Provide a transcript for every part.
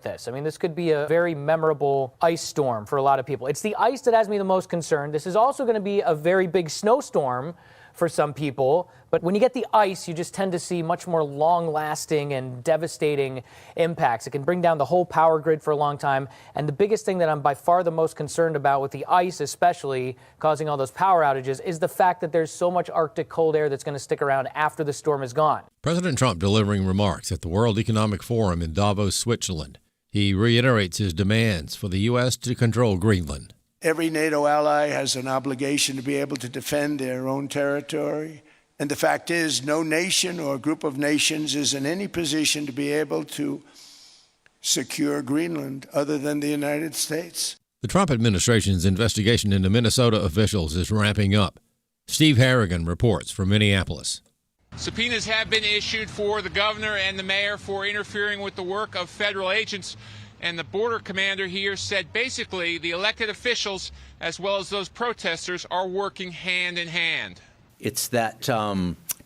this. I mean, this could be a very memorable ice storm for a lot of people. It's the ice that has me the most concerned. This is also going to be a very big snowstorm for some people. But when you get the ice, you just tend to see much more long-lasting and devastating impacts. It can bring down the whole power grid for a long time. And the biggest thing that I'm by far the most concerned about with the ice, especially causing all those power outages, is the fact that there's so much Arctic cold air that's going to stick around after the storm is gone. President Trump delivering remarks at the World Economic Forum in Davos, Switzerland. He reiterates his demands for the U.S. to control Greenland. Every NATO ally has an obligation to be able to defend their own territory. And the fact is, no nation or group of nations is in any position to be able to secure Greenland other than the United States. The Trump administration's investigation into Minnesota officials is ramping up. Steve Harrigan reports from Minneapolis. Subpoenas have been issued for the governor and the mayor for interfering with the work of federal agents. And the border commander here said basically the elected officials, as well as those protesters, are working hand in hand. It's that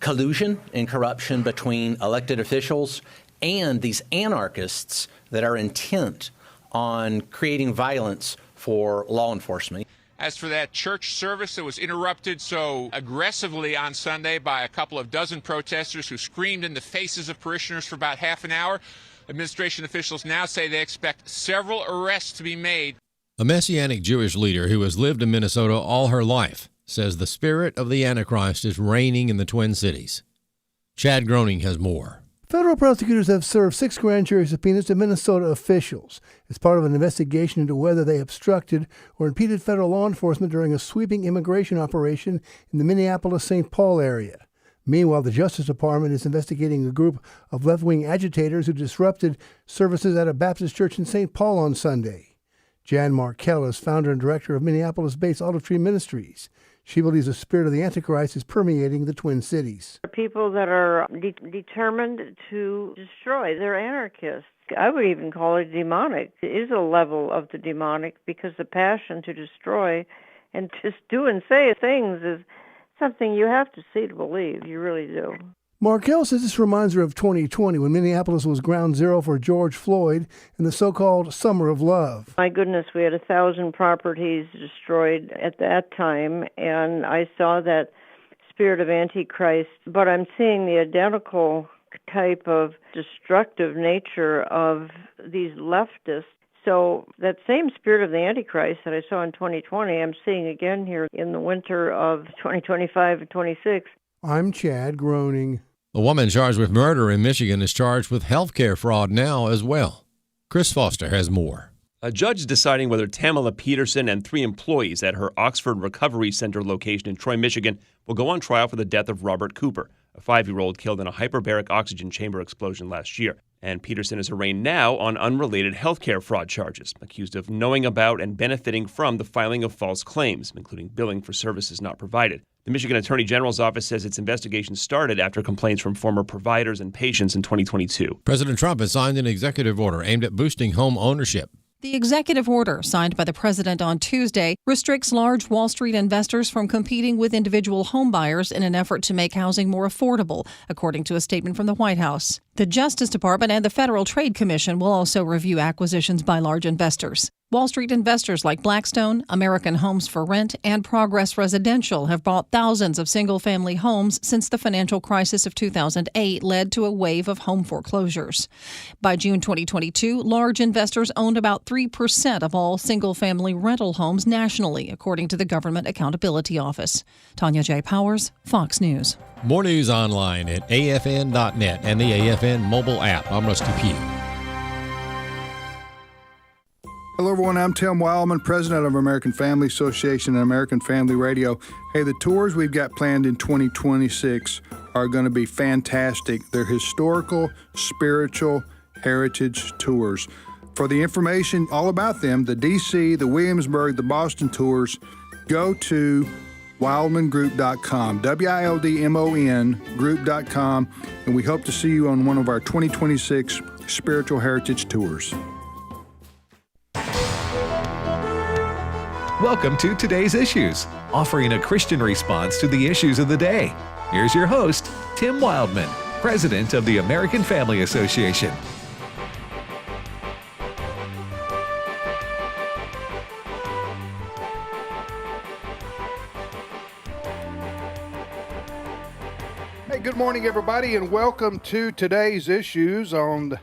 collusion and corruption between elected officials and these anarchists that are intent on creating violence for law enforcement. As for that church service that was interrupted so aggressively on Sunday by a couple of dozen protesters who screamed in the faces of parishioners for about half an hour, administration officials now say they expect several arrests to be made. A Messianic Jewish leader who has lived in Minnesota all her life says the spirit of the Antichrist is reigning in the Twin Cities. Chad Groening has more. Federal prosecutors have served 6 grand jury subpoenas to Minnesota officials as part of an investigation into whether they obstructed or impeded federal law enforcement during a sweeping immigration operation in the Minneapolis-St. Paul area. Meanwhile, the Justice Department is investigating a group of left-wing agitators who disrupted services at a Baptist church in St. Paul on Sunday. Jan Markell is founder and director of Minneapolis-based Olive Tree Ministries. She believes the spirit of the Antichrist is permeating the Twin Cities. People that are determined to destroy, they're anarchists. I would even call it demonic. It is a level of the demonic because the passion to destroy and just do and say things is something you have to see to believe. You really do. Markell says this reminds her of 2020 when Minneapolis was ground zero for George Floyd and the so-called Summer of Love. My goodness, we had 1,000 properties destroyed at that time, and I saw that spirit of Antichrist, but I'm seeing the identical type of destructive nature of these leftists. So that same spirit of the Antichrist that I saw in 2020, I'm seeing again here in the winter of 2025 and 26. I'm Chad Groening. A woman charged with murder in Michigan is charged with health care fraud now as well. Chris Foster has more. A judge deciding whether Tamala Peterson and 3 employees at her Oxford Recovery Center location in Troy, Michigan, will go on trial for the death of Robert Cooper, a 5-year-old killed in a hyperbaric oxygen chamber explosion last year. And Peterson is arraigned now on unrelated healthcare fraud charges, accused of knowing about and benefiting from the filing of false claims, including billing for services not provided. The Michigan Attorney General's office says its investigation started after complaints from former providers and patients in 2022. President Trump has signed an executive order aimed at boosting home ownership. The executive order, signed by the president on Tuesday, restricts large Wall Street investors from competing with individual homebuyers in an effort to make housing more affordable, according to a statement from the White House. The Justice Department and the Federal Trade Commission will also review acquisitions by large investors. Wall Street investors like Blackstone, American Homes for Rent, and Progress Residential have bought thousands of single-family homes since the financial crisis of 2008 led to a wave of home foreclosures. By June 2022, large investors owned about 3% of all single-family rental homes nationally, according to the Government Accountability Office. Tanya J. Powers, Fox News. More news online at afn.net and the AFN mobile app. I'm Rusty Pugh. Hello, everyone. I'm Tim Wildmon, president of American Family Association and American Family Radio. Hey, the tours we've got planned in 2026 are going to be fantastic. They're historical, spiritual, heritage tours. For the information all about them, the D.C., the Williamsburg, the Boston tours, go to wildmongroup.com, WILDMON group.com, and we hope to see you on one of our 2026 spiritual heritage tours. Welcome to Today's Issues, offering a Christian response to the issues of the day. Here's your host, Tim Wildmon, president of the American Family Association. Hey, good morning, everybody, and welcome to today's issues on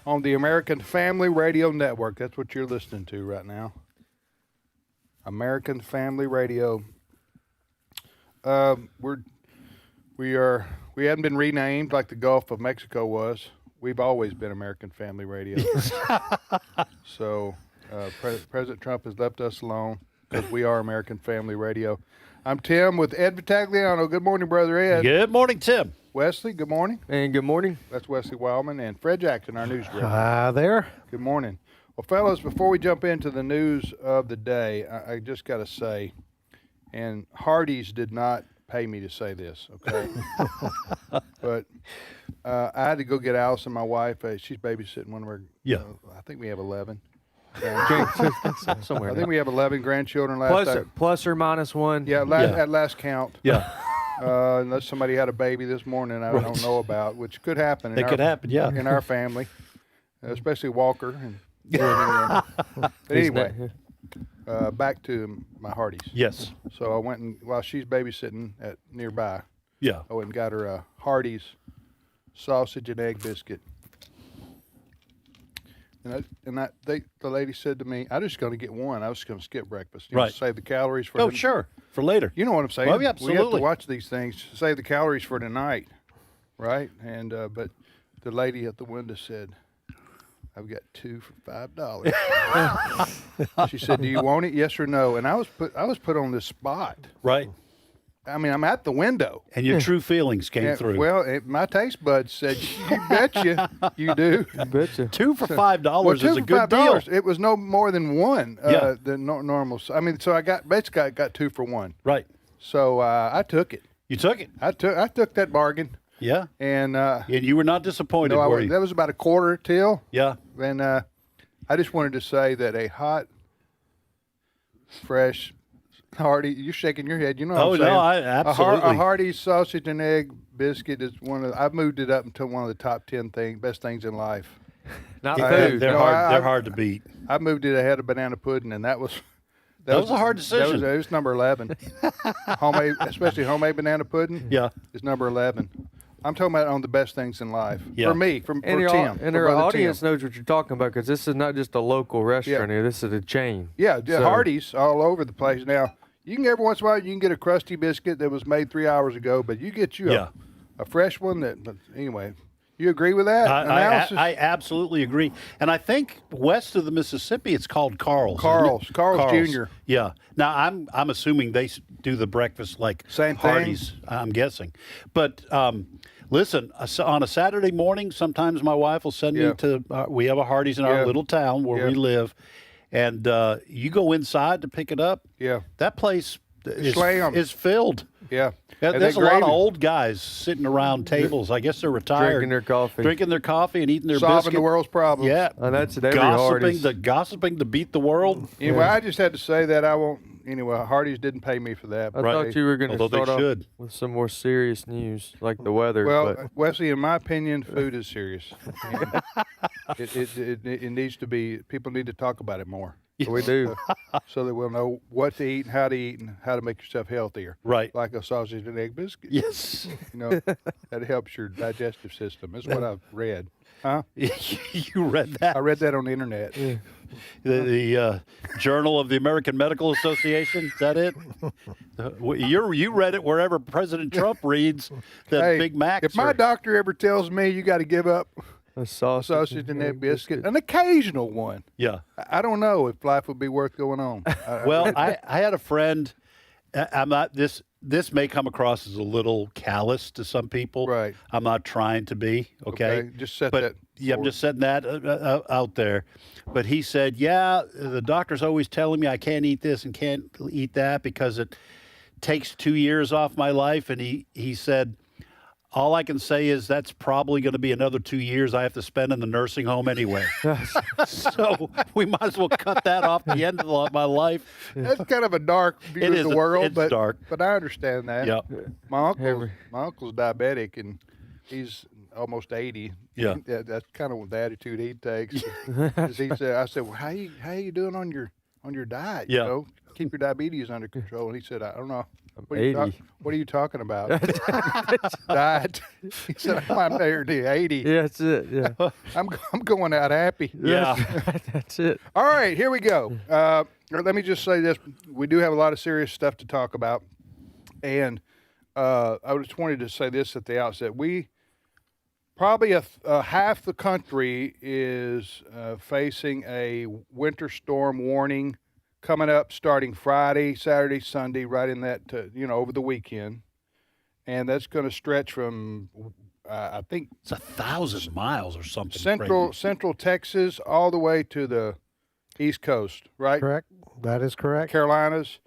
the American Family Radio Network. That's what you're listening to right now. American Family Radio. We haven't been renamed like the Gulf of Mexico was. We've always been American Family Radio. So President Trump has left us alone because we are American Family Radio. I'm Tim with Ed Vitagliano. Good morning, Brother Ed. Good morning, Tim. Wesley, good morning. And good morning. That's Wesley Wildmon and Fred Jackson, our news director. Hi there. Good morning. Well, fellas, before we jump into the news of the day, I just got to say, and Hardee's did not pay me to say this, okay? But I had to go get Allison, my wife. She's babysitting one of her, I think we have 11. Somewhere. I think we have 11 grandchildren last plus or minus one. Yeah, at last count. Yeah. Unless somebody had a baby this morning I don't know about, which could happen. It could happen, yeah. In our family, especially Walker. But anyway, back to my Hardee's. Yes. So I went and, while she's babysitting at nearby, Yeah. I went and got her a Hardee's sausage and egg biscuit. The lady said to me, "I'm just going to get one. I was going to skip breakfast. Right. Save the calories for." Oh, sure. For later. You know what I'm saying? Well, yeah, absolutely. We have to watch these things. Save the calories for tonight, right? And but the lady at the window said, "I've got 2 for $5." She said, "Do you want it? Yes or no?" And I was put on this spot. Right. I mean, I'm at the window. And your true feelings came through. Well, my taste buds said, "You betcha, you do." You betcha. 2 for $5 is a good $5. deal. It was no more than one than normal. I mean, so I got 2 for $1. Right. So I took it. You took it. I took that bargain. Yeah. And you were not disappointed, no, were you? That was about a quarter till. Yeah. And I just wanted to say that a hot, fresh, Hardy, you're shaking your head. You know what I'm saying? No, absolutely. A Hardee's sausage and egg biscuit is I've moved it up into one of the top 10 best things in life. Not food. They're hard to beat. I moved it ahead of banana pudding, and that was a hard decision. It was number 11. Homemade, especially homemade banana pudding. Yeah. Is number 11. I'm talking about on the best things in life. Yeah. For me, for Tim. And our audience knows what you're talking about because this is not just a local restaurant here. This is a chain. Yeah, Hardee's all over the place. Now, you can every once in a while, you can get a crusty biscuit that was made 3 hours ago, but you get a fresh one but anyway. You agree with that analysis? I absolutely agree. And I think west of the Mississippi, it's called Carl's. Carl's Jr. Yeah. Now, I'm assuming they do the breakfast like same thing. Hardee's, I'm guessing. But listen, on a Saturday morning, sometimes my wife will send me to, we have a Hardee's in our little town where we live. And you go inside to pick it up. Yeah. That place is filled. Yeah. There's a lot of old guys sitting around tables. I guess they're retired. Drinking their coffee and eating their Solving biscuit. the world's problems. Yeah. And that's at every Hardee's. Gossiping to beat the world. Anyway, I just had to say that I won't. Anyway, Hardee's didn't pay me for that. I thought you were going to start off should. with some more serious news, like the weather. Well, Wesley, in my opinion, food is serious. It needs to be. People need to talk about it more. So we do. So that we'll know what to eat, and how to make yourself healthier. Right. Like a sausage and egg biscuit. Yes. You know, that helps your digestive system. That's what I've read. Huh? You read that? I read that on the internet. Yeah. The Journal of the American Medical Association. Is that it? You read it wherever President Trump reads that Big Macs. If my doctor ever tells me you got to give up a sausage and egg biscuit, an occasional one. Yeah. I don't know if life would be worth going on. Well, I had a friend. I'm not this. This may come across as a little callous to some people. Right. I'm not trying to be. Okay. Just set but, that. Yeah, I'm just setting that out there. But he said, the doctor's always telling me I can't eat this and can't eat that because it takes 2 years off my life. And he said, all I can say is that's probably going to be another 2 years I have to spend in the nursing home anyway. So we might as well cut that off the end of my life. That's kind of a dark view of the world, it's dark. But I understand that. Yeah. My uncle's diabetic, and he's almost 80. Yeah. That's kind of the attitude he takes. I said, well, how you doing on your diet? Yeah. You know, keep your diabetes under control. And he said, I don't know. What are you 80. what are you talking about? Diet. He said, I'm there to 80. Yeah, that's it. Yeah. I'm going out happy. Yeah. That's it. All right, here we go. Let me just say this. We do have a lot of serious stuff to talk about. And I just wanted to say this at the outset. We probably half the country is facing a winter storm warning coming up starting Friday, Saturday, Sunday, right in that, over the weekend. And that's going to stretch from, I think, It's 1,000 miles or something. central Texas all the way to the East Coast, right? Correct. That is correct. Carolinas.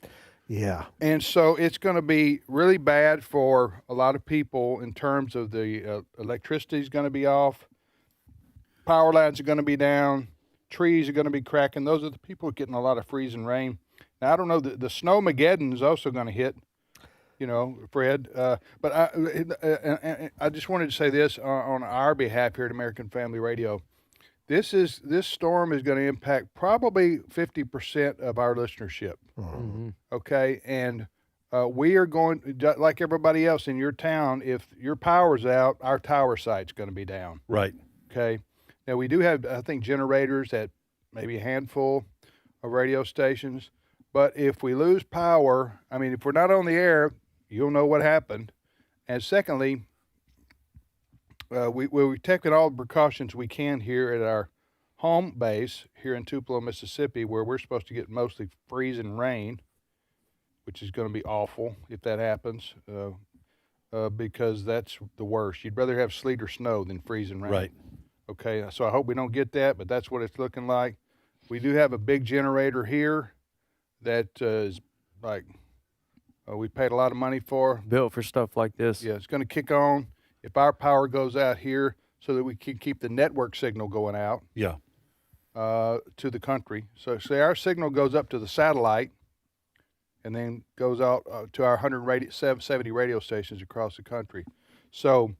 Yeah. And so it's going to be really bad for a lot of people in terms of the electricity is going to be off, power lines are going to be down, trees are going to be cracking. Those are the people getting a lot of freezing rain. Now, I don't know, the Snowmageddon is also going to hit, Fred. But I just wanted to say this on our behalf here at American Family Radio. This storm is going to impact probably 50% of our listenership. Mm-hmm. Okay, and we are going, like everybody else in your town, if your power's out, our tower site's going to be down. Right. Okay. Now, we do have, I think, generators at maybe a handful of radio stations. But if we lose power, I mean, if we're not on the air, you'll know what happened. And secondly, we've taken all the precautions we can here at our home base here in Tupelo, Mississippi, where we're supposed to get mostly freezing rain, which is going to be awful if that happens, because that's the worst. You'd rather have sleet or snow than freezing rain. Right. Okay, so I hope we don't get that, but that's what it's looking like. We do have a big generator here that is like we paid a lot of money for. Built for stuff like this. Yeah, it's going to kick on if our power goes out here so that we can keep the network signal going out. Yeah. To the country. So say our signal goes up to the satellite and then goes out to our 170 radio stations across the country. So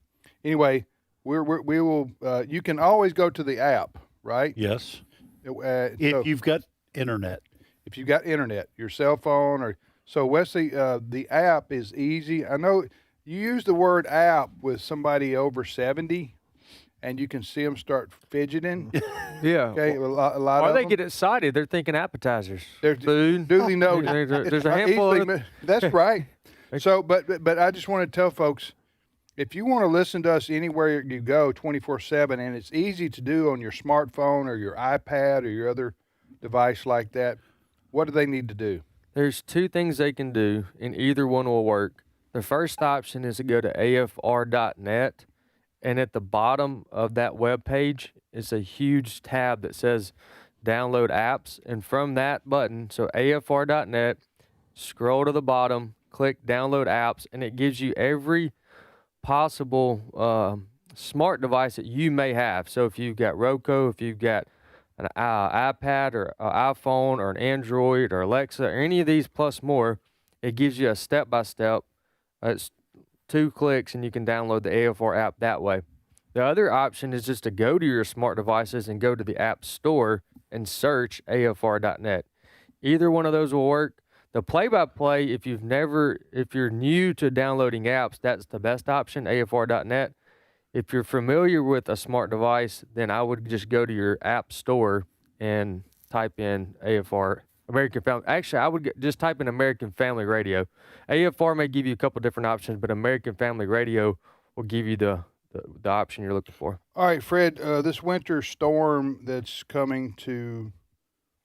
anyway, we will. You can always go to the app, right? Yes. If you've got internet. If you've got internet, your cell phone, or so Wesley, the app is easy. I know you use the word app with somebody over 70, and you can see them start fidgeting. Yeah. Okay. A lot or of they them. get excited. They're thinking appetizers. They're food. duly noted. There's a handful of. That's right. So, but I just want to tell folks, if you want to listen to us anywhere you go 24/7, and it's easy to do on your smartphone or your iPad or your other device like that, what do they need to do? There's two things they can do, and either one will work. The first option is to go to afr.net, and at the bottom of that web page is a huge tab that says download apps, and from that button, so afr.net, scroll to the bottom, click download apps, and it gives you every possible smart device that you may have. So if you've got Roku, if you've got an iPad or an iPhone or an Android or Alexa or any of these plus more, it gives you a step-by-step. It's 2 clicks and you can download the AFR app that way. The other option is just to go to your smart devices and go to the App Store and search afr.net. Either one of those will work. The play-by-play, if you're new to downloading apps, that's the best option, afr.net. If you're familiar with a smart device, then I would just go to your App Store and type in AFR, American Family. Actually, I would just type in American Family Radio. AFR may give you a couple different options, but American Family Radio will give you the option you're looking for. All right, Fred, this winter storm that's coming to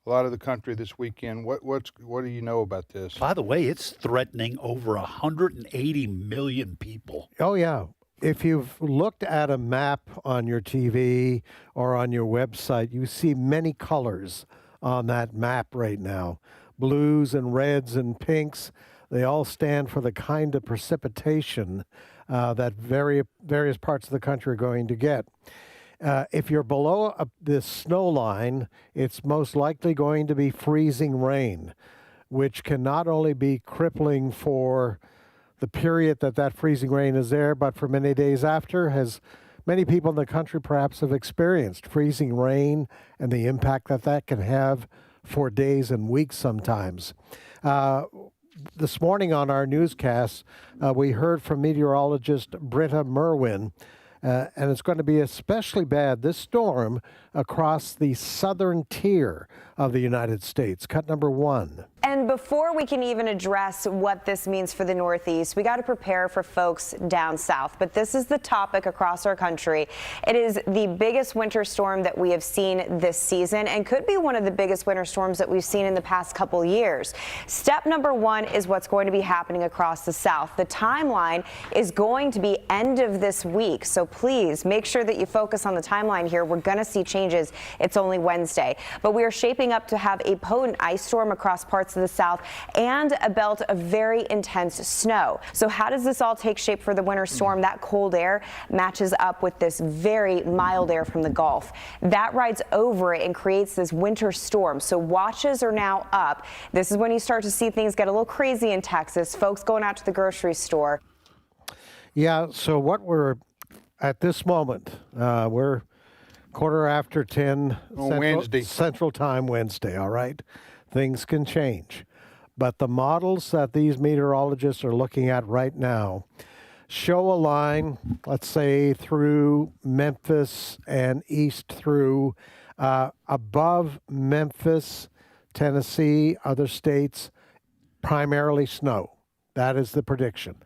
a lot of the country this weekend, what do you know about this? By the way, it's threatening over 180 million people. Oh, yeah. If you've looked at a map on your TV or on your website, you see many colors on that map right now. Blues and reds and pinks, they all stand for the kind of precipitation that various parts of the country are going to get. If you're below this snow line, it's most likely going to be freezing rain, which can not only be crippling for the period that freezing rain is there, but for many days after, as many people in the country perhaps have experienced freezing rain and the impact that can have for days and weeks sometimes. this morning on our newscast, we heard from meteorologist Britta Merwin, and it's going to be especially bad, this storm, across the southern tier of the United States. Cut number 1. And before we can even address what this means for the Northeast, we got to prepare for folks down south. But this is the topic across our country. It is the biggest winter storm that we have seen this season and could be one of the biggest winter storms that we've seen in the past couple years. Step number 1 is what's going to be happening across the south. The timeline is going to be end of this week. So please make sure that you focus on the timeline here. We're going to see changes. It's only Wednesday. But we are shaping up to have a potent ice storm across parts of the south and a belt of very intense snow. So how does this all take shape for the winter storm? That cold air matches up with this very mild air from the Gulf. That rides over it and creates this winter storm. So watches are now up. This is when you start to see things get a little crazy in Texas. Folks going out to the grocery store. Yeah, so what we're at this moment, we're 10:15 on Wednesday. Central Time Wednesday, all right? Things can change. But the models that these meteorologists are looking at right now show a line, let's say, through Memphis and east through above Memphis, Tennessee, other states, primarily snow. That is the prediction.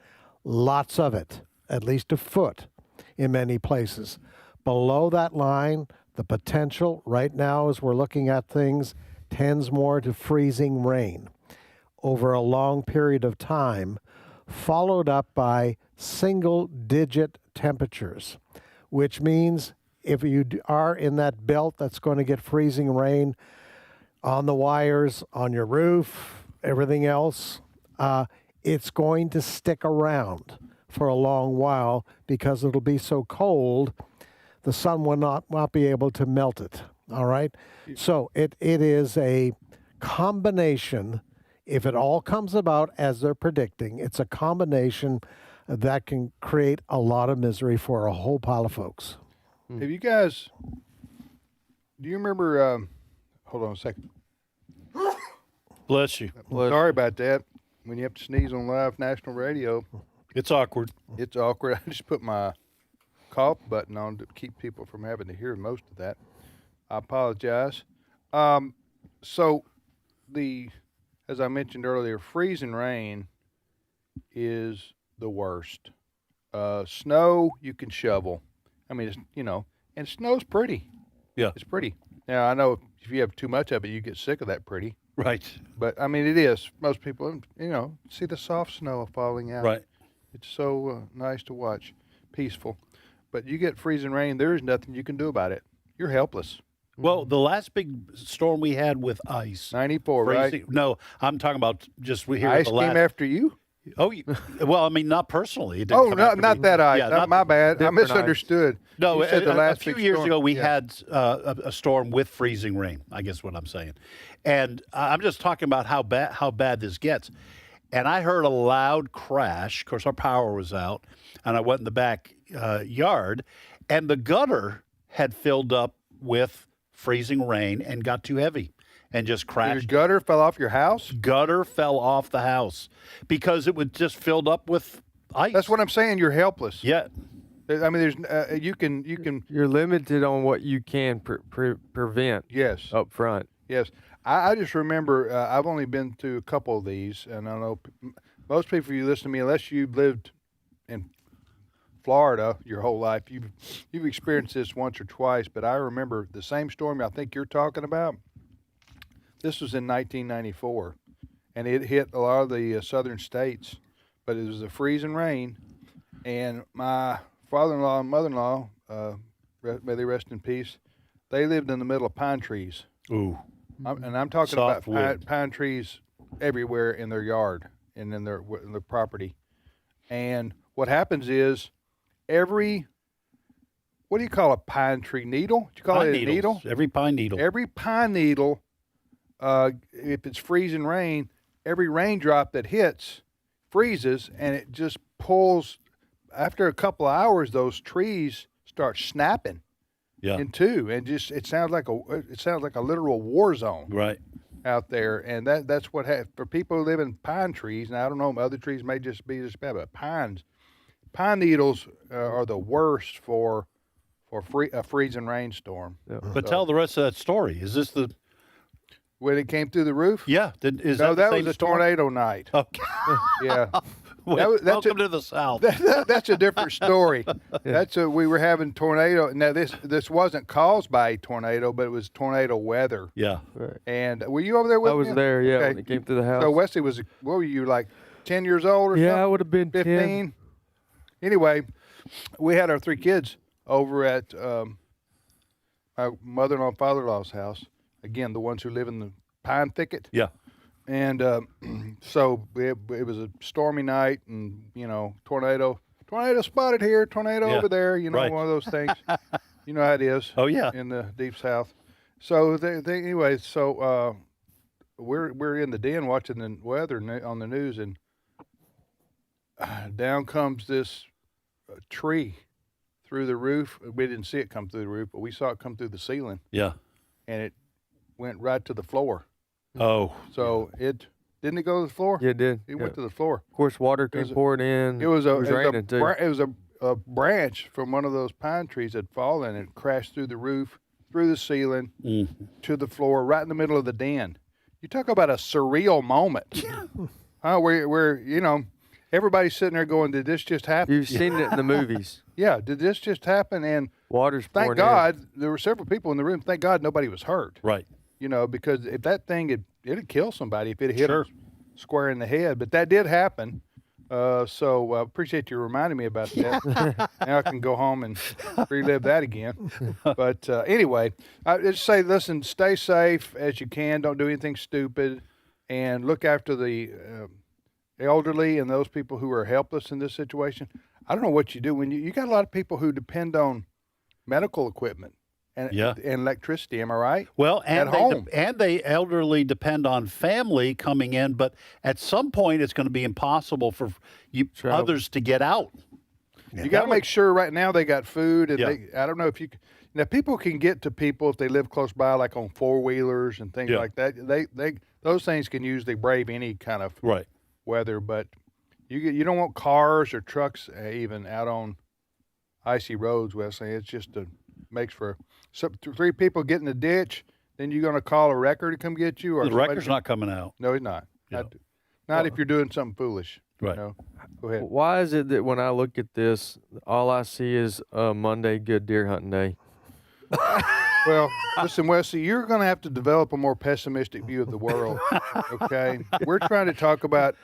Lots of it, at least a foot in many places. Below that line, the potential right now as we're looking at things tends more to freezing rain over a long period of time, followed up by single-digit temperatures, which means if you are in that belt that's going to get freezing rain on the wires, on your roof, everything else, it's going to stick around for a long while because it'll be so cold the sun will not be able to melt it, all right? So it is a combination, if it all comes about as they're predicting, it's a combination that can create a lot of misery for a whole pile of folks. Have you guys, do you remember, hold on a second. Bless you. Sorry about that. When you have to sneeze on live national radio. It's awkward. It's awkward. I just put my cough button on to keep people from having to hear most of that. I apologize. So as I mentioned earlier, freezing rain is the worst. Snow you can shovel. I mean, and snow's pretty. Yeah. It's pretty. Now, I know if you have too much of it, you get sick of that pretty. Right. But, I mean, it is. Most people, see the soft snow falling out. Right. It's so nice to watch, peaceful. But you get freezing rain, there is nothing you can do about it. You're helpless. Well, the last big storm we had with ice. 94, freezing, right? No, I'm talking about just we hear Ice the came last. after you? Oh, well, I mean, not personally. It didn't come after not me. that ice. Yeah, My bad. I different misunderstood. ice. No, you said the last a few big years storm. ago we Yeah. had a storm with freezing rain. I guess what I'm saying, and I'm just talking about how bad this gets. And I heard a loud crash. Of course, our power was out, and I went in the back yard, and the gutter had filled up with freezing rain and got too heavy and just crashed. Your gutter fell off your house? Gutter fell off the house because it was just filled up with ice. That's what I'm saying. You're helpless. Yeah. I mean, there's you can. You're limited on what you can prevent. Yes. Up front. Yes. I just remember I've only been to a couple of these, and I know most people you listen to me, unless you've lived in Florida your whole life, you've experienced this once or twice. But I remember the same storm I think you're talking about. This was in 1994, and it hit a lot of the southern states. But it was a freezing rain, and my father-in-law and mother-in-law, may they rest in peace, they lived in the middle of pine trees. Ooh. And I'm talking Soft about pine trees everywhere in their yard and in their property. And what happens is what do you call a pine tree needle? Do you call Pine it a needles. needle? Every pine needle. Every pine needle, if it's freezing rain, every raindrop that hits freezes, and it just pulls. After a couple of hours, those trees start snapping. Yeah. In two, and just it sounds like a literal war zone. Right. out there, and that's what for people who live in pine trees. And I don't know, other trees may just be as bad, but pine needles are the worst for a freezing rainstorm. Yeah. But tell the rest of that story. Is this when it came through the roof? Yeah. That was a tornado night. Okay. Yeah. Welcome to the South. That's a different story. We were having tornado. Now this wasn't caused by a tornado, but it was tornado weather. Yeah. Right. And were you over there with me? I was there, yeah, when it came through the house. So Wesley what were you, like 10 years old or something? Yeah, I would have been 15. 10. Anyway, we had our 3 kids over at my mother-in-law and father-in-law's house. Again, the ones who live in the pine thicket. Yeah. And so it was a stormy night, and tornado spotted here, tornado over there. Right. One of those things. You know how it is. Oh yeah. In the deep South. So anyway, so we're in the den watching the weather on the news, and down comes this tree through the roof. We didn't see it come through the roof, but we saw it come through the ceiling. Yeah. And it went right to the floor. Oh. So didn't it go to the floor? Yeah, it did. It went to the floor. Of course, water came pouring in. It was raining too. It was a branch from one of those pine trees had fallen and crashed through the roof, through the ceiling, to the floor, right in the middle of the den. You talk about a surreal moment. Where everybody's sitting there going, "Did this just happen?" You've seen it in the movies. Yeah, did this just happen? And water's pouring in. Thank God there were several people in the room. Thank God nobody was hurt. Right. Because if that thing it'd kill somebody if it hit them square in the head. But that did happen. So I appreciate you reminding me about that. Now I can go home and relive that again. But anyway, I just say, listen, stay safe as you can. Don't do anything stupid, and look after the elderly and those people who are helpless in this situation. I don't know what you do when you got a lot of people who depend on medical equipment and electricity. Am I right? Well, and at home. They elderly depend on family coming in, but at some point it's going to be impossible for others to get out. You got to make sure right now they got food, and I don't know if you now people can get to people if they live close by, like on 4-wheelers and things like that. They those things can usually brave any kind of weather, but you don't want cars or trucks even out on icy roads, Wesley. It's just makes for 3 people get in the ditch. Then you're going to call a wrecker to come get you, or the wrecker's not coming out. No, he's not. Not if you're doing something foolish. Right. Go ahead. Why is it that when I look at this, all I see is Monday, good deer hunting day? Well, listen, Wesley, you're going to have to develop a more pessimistic view of the world. Okay, we're trying to talk about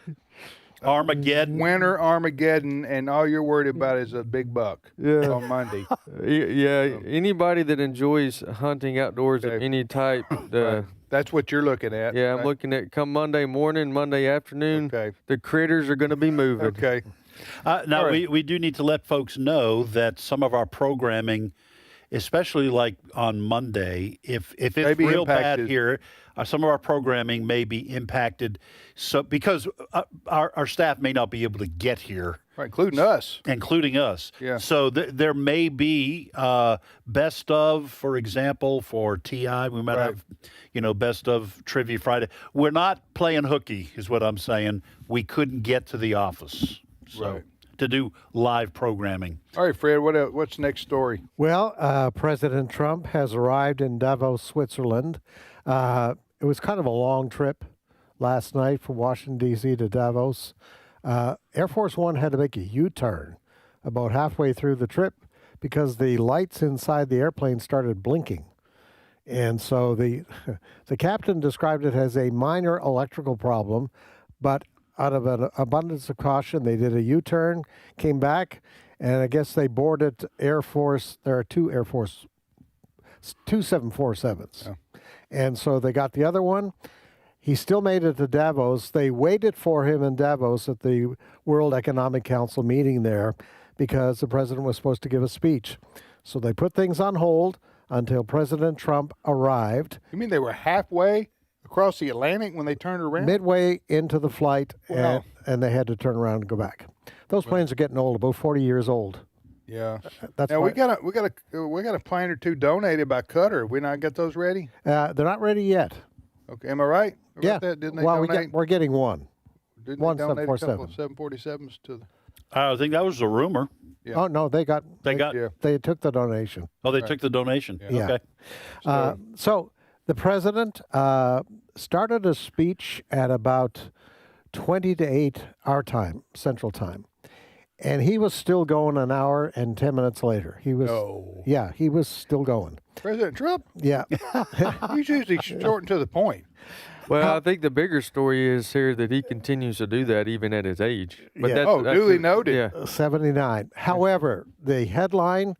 Armageddon, winter Armageddon, and all you're worried about is a big buck on Monday. Anybody that enjoys hunting outdoors of any type. That's what you're looking at. Yeah, I'm looking at come Monday morning, Monday afternoon. Okay. The critters are going to be moving. Okay. Now, we do need to let folks know that some of our programming, especially like on Monday, if it's real bad here, some of our programming may be impacted. So because our staff may not be able to get here, including us. Yeah. So there may be best of, for example, for TI. We might have, best of Trivia Friday. We're not playing hooky, is what I'm saying. We couldn't get to the office. So. To do live programming. All right, Fred, what's next story? Well, President Trump has arrived in Davos, Switzerland. It was kind of a long trip last night from Washington, D.C. to Davos. Air Force One had to make a U-turn about halfway through the trip because the lights inside the airplane started blinking. And so the captain described it as a minor electrical problem, but out of an abundance of caution, they did a U-turn, came back, and I guess they boarded Air Force. There are 2 747s. Oh. And so they got the other one. He still made it to Davos. They waited for him in Davos at the World Economic Council meeting there because the president was supposed to give a speech. So they put things on hold until President Trump arrived. You mean they were halfway across the Atlantic when they turned around? Midway into the flight, and they had to turn around and go back. Those planes are getting old, about 40 years old. Yeah. That's now we got a plane or 2 donated by Qatar. Have we not got those ready? They're not ready yet. Okay, am I right about Yeah. that? Didn't they Well, donate? we're getting one. Didn't one they donate a couple 747. of 747s to the? I think that was a rumor. Yeah. Oh no, they got. They took the donation. Oh, they took the donation. Yeah. Okay. So the president started a speech at about 20 to 8 our time, Central Time. And he was still going an hour and 10 minutes later. He was, yeah, he was still going. President Trump? Yeah. He's usually short and to the point. Well, I think the bigger story is here that he continues to do that even at his age. But Yeah. that's Duly noted. Yeah. 79. However, the headline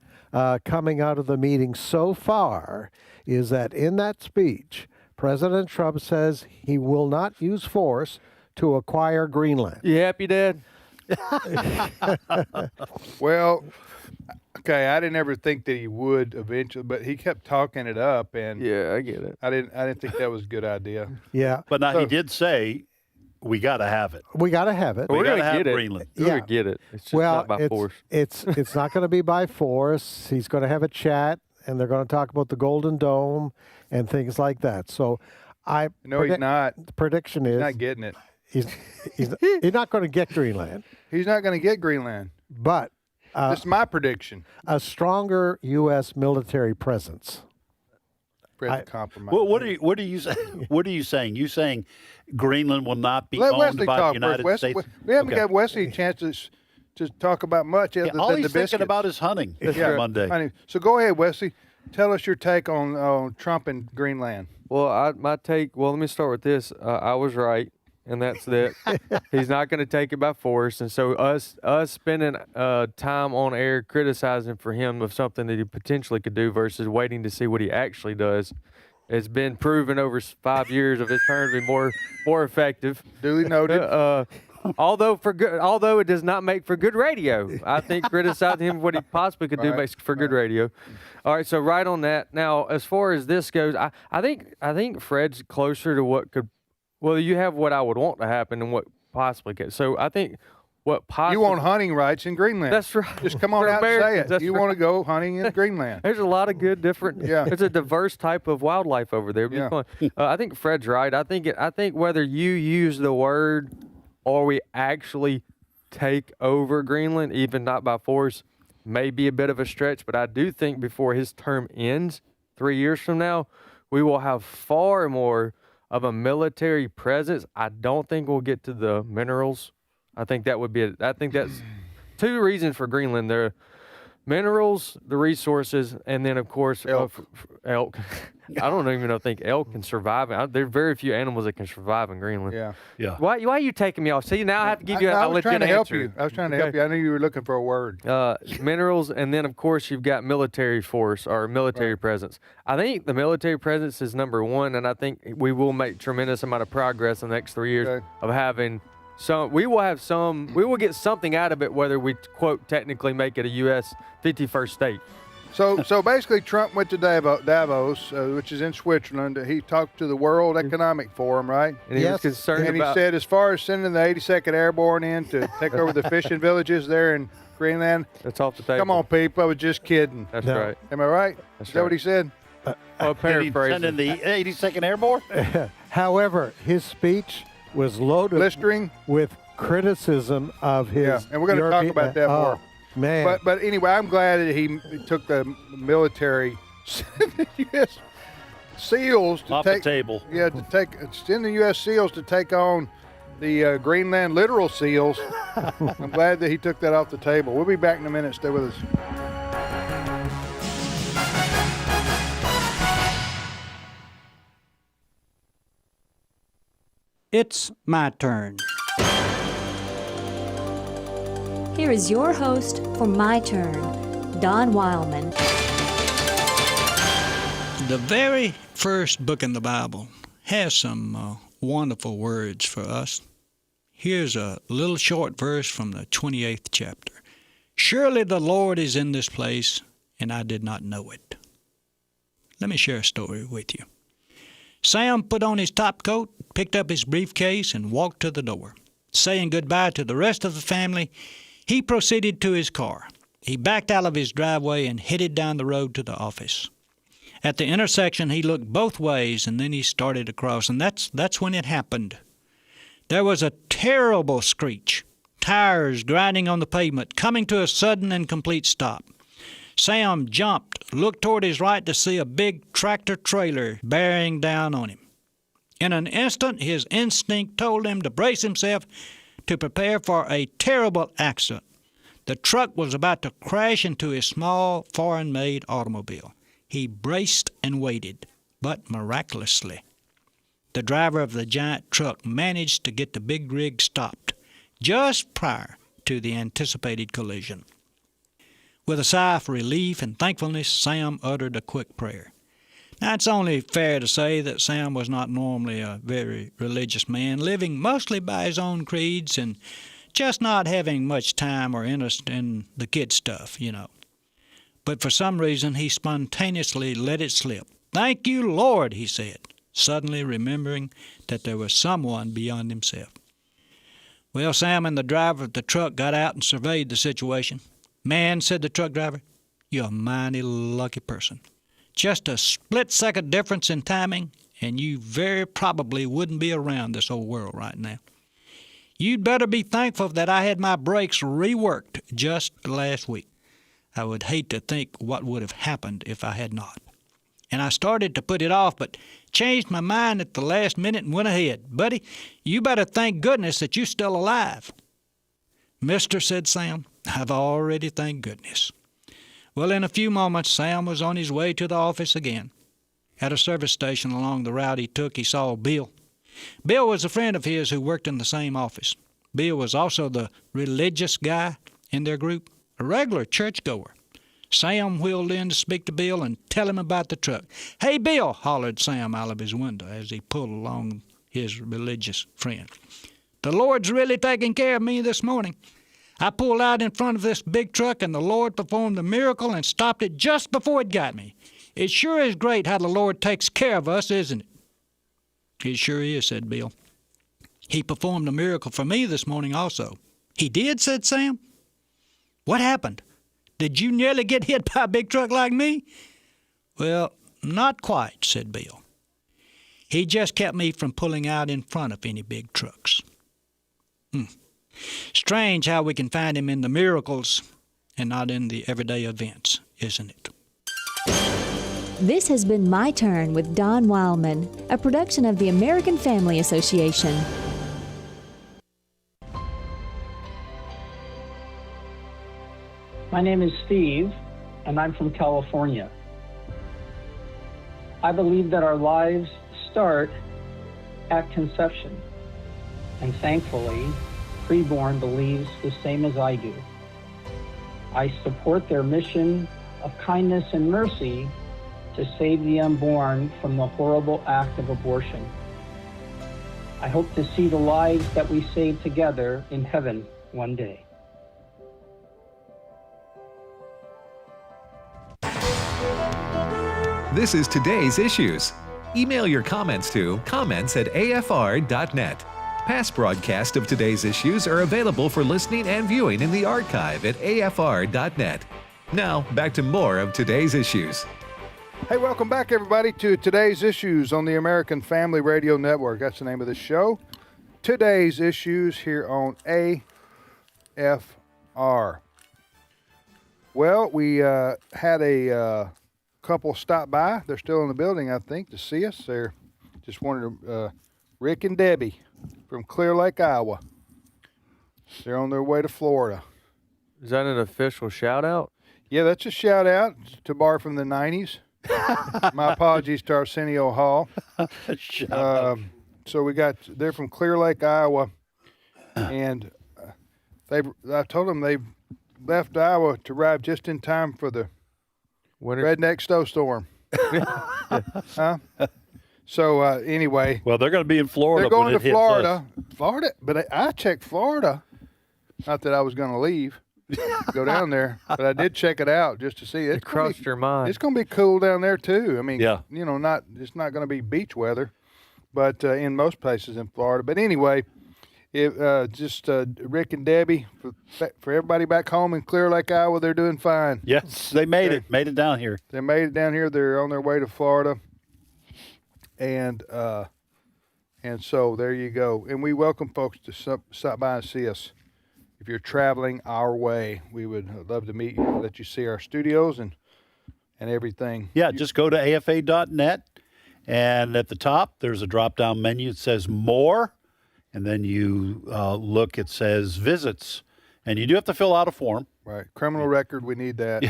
coming out of the meeting so far is that in that speech, President Trump says he will not use force to acquire Greenland. You happy, Dad? Well, okay, I didn't ever think that he would eventually, but he kept talking it up, and Yeah, I get it. I didn't think that was a good idea. Yeah. But now he did say we got to have it. We got to have it. We We're got to gonna have get it. Greenland. We're gonna get it. It's just not by force. It's not going to be by force. He's going to have a chat, and they're going to talk about the Golden Dome and things like that. So, No, he's not. The prediction is He's not getting it. he's not going to get Greenland, He's not going to get Greenland. but This is my prediction. a stronger U.S. military presence. Compromise. What are you saying? What are you saying? You saying Greenland will not be Let owned Wesley by the talk United first. States? We haven't Okay. got Wesley a chance to talk about much other All than he's the biscuits. thinking about is hunting Monday. I know. So go ahead, Wesley. Tell us your take on Trump and Greenland. Well, my take. Well, let me start with this. I was right, and that's that. He's not going to take it by force, and so us spending time on air criticizing for him of something that he potentially could do versus waiting to see what he actually does. It's been proven over 5 years of his term to be more effective. Duly noted. Although it does not make for good radio, I think criticizing him what he possibly could do makes for good radio. All right, so right on that. Now, as far as this goes, I think Fred's closer to what could. Well, you have what I would want to happen and what possibly could. So I think what possibly You want hunting rights in Greenland. That's right. Just come on For out and say Americans, it. that's You right. want to go hunting in Greenland. There's a lot of good different. Yeah. There's a diverse type of wildlife over there. It'd be fun. I think Fred's right. I think whether you use the word or we actually take over Greenland, even not by force, may be a bit of a stretch. But I do think before his term ends, 3 years from now, we will have far more of a military presence. I don't think we'll get to the minerals. I think that would be. I think that's two reasons for Greenland. There, minerals, the resources, and then of course elk. I don't even think elk can survive. There are very few animals that can survive in Greenland. Yeah. Why are you taking me off? See, now I have to give you. I I'll was let trying you to help answer. you. I was trying to help you. I knew you were looking for a word. Minerals, and then of course you've got military force or military presence. I think the military presence is number one, and I think we will make tremendous amount of progress in the next 3 years of having some. We will get something out of it, whether we quote technically make it a U.S. 51st state. So basically, Trump went to Davos, which is in Switzerland. He talked to the World Economic Forum, right? And he was concerned and about. he said, as far as sending the 82nd Airborne in to take over the fishing villages there in Greenland, that's off the table. Come on, people. I was just kidding. That's right. Am I right? That's Is that what he said? Paraphrasing. Sending the 82nd Airborne? However, his speech was loaded with criticism of his. Yeah, and we're going to talk about that more. Man. But anyway, I'm glad that he took the military U.S. SEALs to off take the table. Yeah, send the U.S. SEALs to take on the Greenland literal SEALs. I'm glad that he took that off the table. We'll be back in a minute. Stay with us. It's my turn. Here is your host for My Turn, Don Wildmon. The very first book in the Bible has some wonderful words for us. Here's a little short verse from the 28th chapter. Surely the Lord is in this place, and I did not know it. Let me share a story with you. Sam put on his top coat, picked up his briefcase, and walked to the door. Saying goodbye to the rest of the family, he proceeded to his car. He backed out of his driveway and headed down the road to the office. At the intersection, he looked both ways, and then he started across, and that's when it happened. There was a terrible screech, tires grinding on the pavement, coming to a sudden and complete stop. Sam jumped, looked toward his right to see a big tractor-trailer bearing down on him. In an instant, his instinct told him to brace himself to prepare for a terrible accident. The truck was about to crash into his small, foreign-made automobile. He braced and waited, but miraculously, the driver of the giant truck managed to get the big rig stopped just prior to the anticipated collision. With a sigh of relief and thankfulness, Sam uttered a quick prayer. Now, it's only fair to say that Sam was not normally a very religious man, living mostly by his own creeds and just not having much time or interest in the kid stuff, But for some reason, he spontaneously let it slip. "Thank you, Lord," he said, suddenly remembering that there was someone beyond himself. Well, Sam and the driver of the truck got out and surveyed the situation. "Man," said the truck driver, "you're a mighty lucky person. Just a split-second difference in timing, and you very probably wouldn't be around this old world right now. You'd better be thankful that I had my brakes reworked just last week. I would hate to think what would have happened if I had not. And I started to put it off, but changed my mind at the last minute and went ahead. Buddy, you better thank goodness that you're still alive." "Mister," said Sam, "I've already thanked goodness." Well, in a few moments, Sam was on his way to the office again. At a service station along the route he took, he saw Bill. Bill was a friend of his who worked in the same office. Bill was also the religious guy in their group, a regular churchgoer. Sam wheeled in to speak to Bill and tell him about the truck. "Hey, Bill," hollered Sam out of his window as he pulled along his religious friend. "The Lord's really taking care of me this morning. I pulled out in front of this big truck, and the Lord performed a miracle and stopped it just before it got me. It sure is great how the Lord takes care of us, isn't it?" "It sure is," said Bill. "He performed a miracle for me this morning also." "He did?" said Sam. "What happened? Did you nearly get hit by a big truck like me?" "Well, not quite," said Bill. "He just kept me from pulling out in front of any big trucks." Strange how we can find him in the miracles and not in the everyday events, isn't it? This has been My Turn with Don Wildmon, a production of the American Family Association. My name is Steve, and I'm from California. I believe that our lives start at conception, and thankfully, Preborn believes the same as I do. I support their mission of kindness and mercy to save the unborn from the horrible act of abortion. I hope to see the lives that we save together in heaven one day. This is Today's Issues. Email your comments to comments@afr.net. Past broadcasts of Today's Issues are available for listening and viewing in the archive at afr.net. Now, back to more of Today's Issues. Hey, welcome back, everybody, to Today's Issues on the American Family Radio Network. That's the name of the show. Today's Issues here on AFR. Well, we had a couple stop by. They're still in the building, I think, to see us. They're just wanted Rick and Debbie from Clear Lake, Iowa. They're on their way to Florida. Is that an official shout-out? Yeah, that's a shout-out to Bar from the 90s. My apologies to Arsenio Hall. So they're from Clear Lake, Iowa, and I told them they left Iowa to arrive just in time for the redneck snowstorm. Huh? So anyway, well, they're going to be in Florida. They're going when to Florida, but I checked Florida. Not that I was going to leave, go down there, but I did check it out just to see. It crossed your mind. It's going to be cool down there too. I mean, yeah. It's not going to be beach weather, but in most places in Florida. But anyway, Rick and Debbie, for everybody back home in Clear Lake, Iowa, they're doing fine. Yes, they made it down here. They made it down here. They're on their way to Florida, and so there you go. And we welcome folks to stop by and see us. If you're traveling our way, we would love to meet you, let you see our studios and everything. Yeah, just go to afa.net, and at the top there's a drop-down menu that says More. And then you look, it says visits. And you do have to fill out a form. Right. Criminal record, we need that.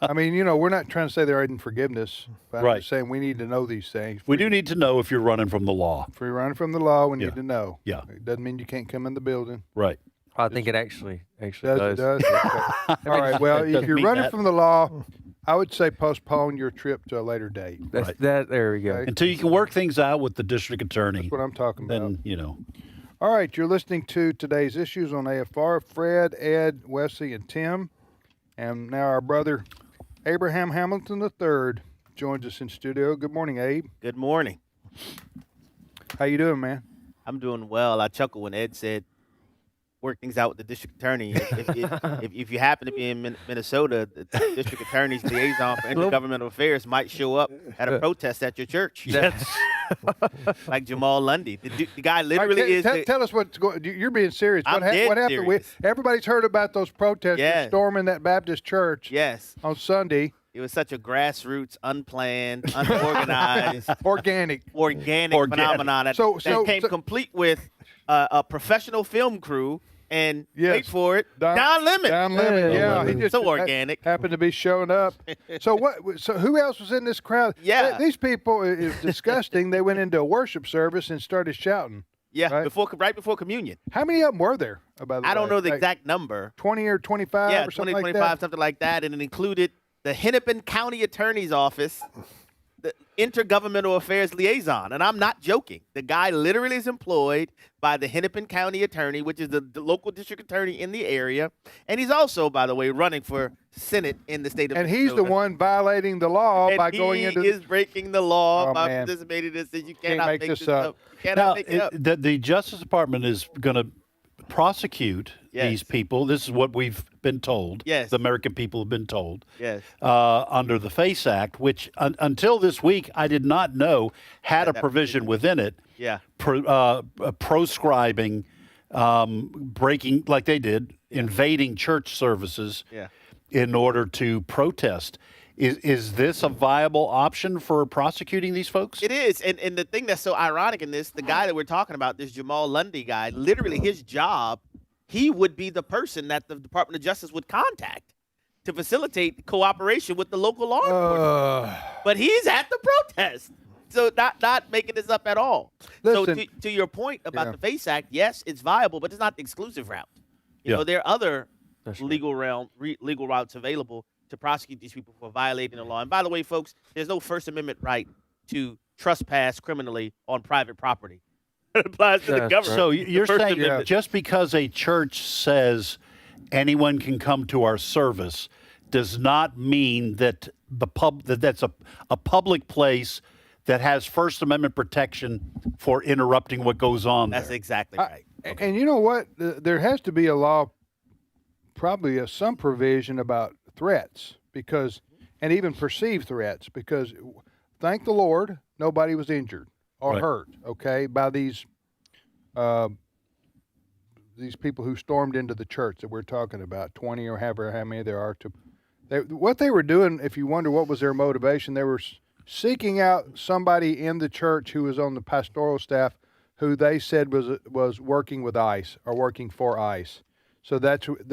I mean, we're not trying to say there isn't forgiveness. But I'm just saying we need to know these things. We do need to know if you're running from the law. If you're running from the law, we need to know. Yeah. It doesn't mean you can't come in the building. Right. I think it actually does. It does? Okay. All right. Well, if you're running from the law, I would say postpone your trip to a later date. There we go. Okay? Until you can work things out with the district attorney. That's what I'm talking about. Then, All right. You're listening to today's issues on AFR. Fred, Ed, Wesley, and Tim. And now our brother, Abraham Hamilton III, joins us in studio. Good morning, Abe. Good morning. How you doing, man? I'm doing well. I chuckled when Ed said, work things out with the district attorney. If you happen to be in Minnesota, the district attorney's liaison for intergovernmental affairs might show up at a protest at your church. Yes. Like Jamal Lundy. The guy literally Tell us what's going. You're being serious. I'm what dead happened? serious. Everybody's heard about those protesters storming that Baptist church. Yes. On Sunday. It was such a grassroots, unplanned, unorganized, organic phenomenon that came complete with a professional film crew. And wait for it, Don Lemon. Don Lemon, yeah, he just so organic. Happened to be showing up. So what? So who else was in this crowd? Yeah, these people is disgusting. They went into a worship service and started shouting. Yeah, right? right before communion. How many of them were there? By the way, I don't know the exact number. 20 or 25. Yeah, or something 20, like 25, that? something like that, and it included the Hennepin County Attorney's Office, the Intergovernmental Affairs Liaison. And I'm not joking. The guy literally is employed by the Hennepin County Attorney, which is the local district attorney in the area. And he's also, by the way, running for Senate in the state of Minnesota. And he's the one violating the law by going into... he is breaking the law by participating in this. You cannot make this up. Now, the Justice Department is going to prosecute these people. This is what we've been told. Yes. The American people have been told. Yes. Under the FACE Act, which until this week I did not know had a provision within it. Yeah. Proscribing, breaking, like they did, invading church services in order to protest. Is this a viable option for prosecuting these folks? It is. And the thing that's so ironic in this, the guy that we're talking about, this Jamal Lundy guy, literally his job, he would be the person that the Department of Justice would contact to facilitate cooperation with the local law enforcement. But he's at the protest. So not making this up at all. Listen, so to your point about the FACE Act, yes, it's viable, but it's not the exclusive route. You know, there are other legal routes available to prosecute these people for violating the law. And by the way, folks, there's no First Amendment right to trespass criminally on private property. It applies to the government. So you're saying just because a church says anyone can come to our service does not mean that that's a public place that has First Amendment protection for interrupting what goes on there. That's exactly right. And you know what? There has to be a law, probably some provision about threats, and even perceived threats, because thank the Lord, nobody was injured or hurt, okay, by these people who stormed into the church that we're talking about, 20 or however how many there are. What they were doing, if you wonder what was their motivation, they were seeking out somebody in the church who was on the pastoral staff who they said was working with ICE or working for ICE. So that's what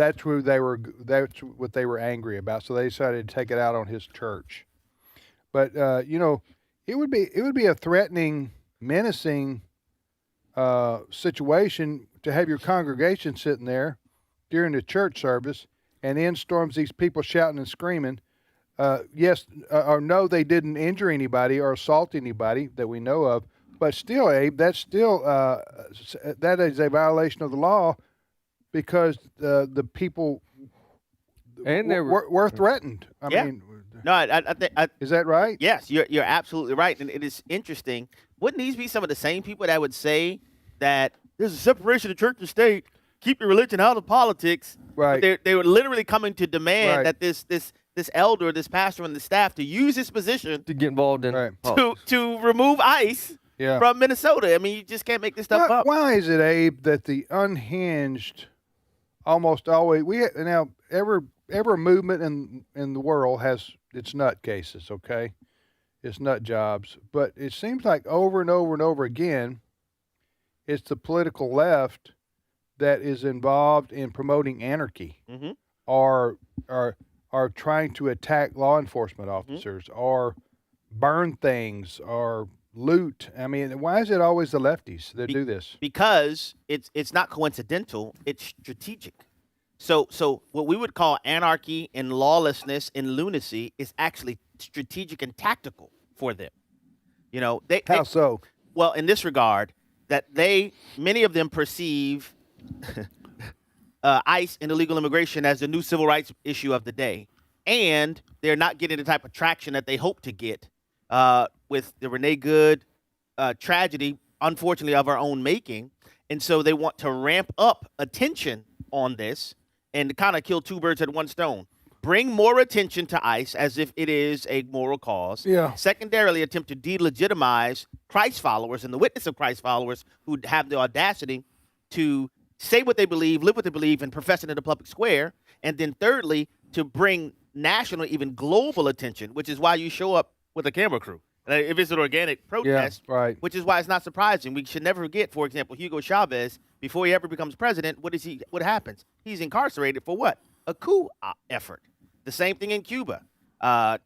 they were angry about. So they decided to take it out on his church. But it would be a threatening, menacing situation to have your congregation sitting there during the church service, and in storms these people shouting and screaming. Yes or no, they didn't injure anybody or assault anybody that we know of. But still, Abe, that's still that is a violation of the law, because the people were threatened. I mean, no, I think is that right? Yes, you're absolutely right, and it is interesting. Wouldn't these be some of the same people that would say that there's a separation of church and state. Keep your religion out of politics. Right. But they were literally coming to demand Right. that this elder, this pastor, and the staff to use his position To get involved in to remove ICE from Minnesota. I mean, you just can't make this stuff up. Why is it, Abe, that the unhinged almost always every movement in the world has its nutcases, okay? It's nut jobs. But it seems like over and over and over again, it's the political left that is involved in promoting anarchy or trying to attack law enforcement officers or burn things or loot. I mean, why is it always the lefties that do this? Because it's not coincidental, it's strategic. So what we would call anarchy and lawlessness and lunacy is actually strategic and tactical for them. You know, How so? Well, in this regard, that many of them perceive ICE and illegal immigration as the new civil rights issue of the day, and they're not getting the type of traction that they hope to get with the Renee Good tragedy, unfortunately of our own making, and so they want to ramp up attention on this and kind of kill two birds at one stone. Bring more attention to ICE as if it is a moral cause. Yeah. Secondarily, attempt to delegitimize Christ followers and the witness of Christ followers who have the audacity to say what they believe, live what they believe, and profess it in the public square. And then thirdly, to bring national, even global attention, which is why you show up with a camera crew. If it's an organic protest, which is why it's not surprising. We should never forget, for example, Hugo Chavez, before he ever becomes president, what happens? He's incarcerated for what? A coup effort. The same thing in Cuba.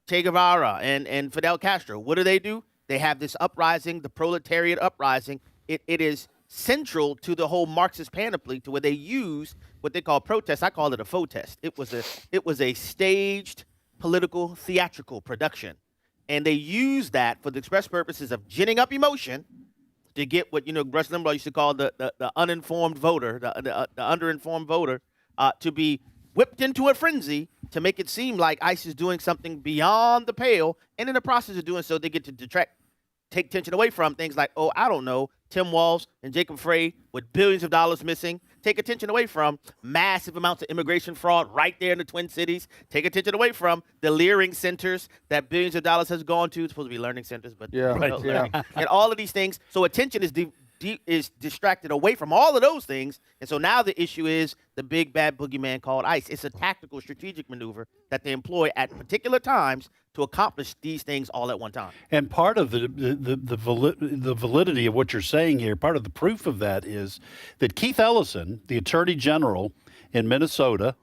Che Guevara and Fidel Castro. What do? They have this uprising, the proletariat uprising. It is central to the whole Marxist panoply, to where they use what they call protest. I call it a faux test. It was a staged political theatrical production. And they use that for the express purposes of ginning up emotion to get what, Rush Limbaugh used to call the uninformed voter, the underinformed voter, to be whipped into a frenzy to make it seem like ICE is doing something beyond the pale. And in the process of doing so, they get to take attention away from things like, Tim Walz and Jacob Frey with billions of dollars missing. Take attention away from massive amounts of immigration fraud right there in the Twin Cities. Take attention away from the leering centers that billions of dollars has gone to. It's supposed to be learning centers, but learning. And all of these things. So attention is distracted away from all of those things. And so now the issue is the big bad boogeyman called ICE. It's a tactical strategic maneuver that they employ at particular times to accomplish these things all at one time. And part of the validity of what you're saying here, part of the proof of that is that Keith Ellison, the Attorney General in Minnesota,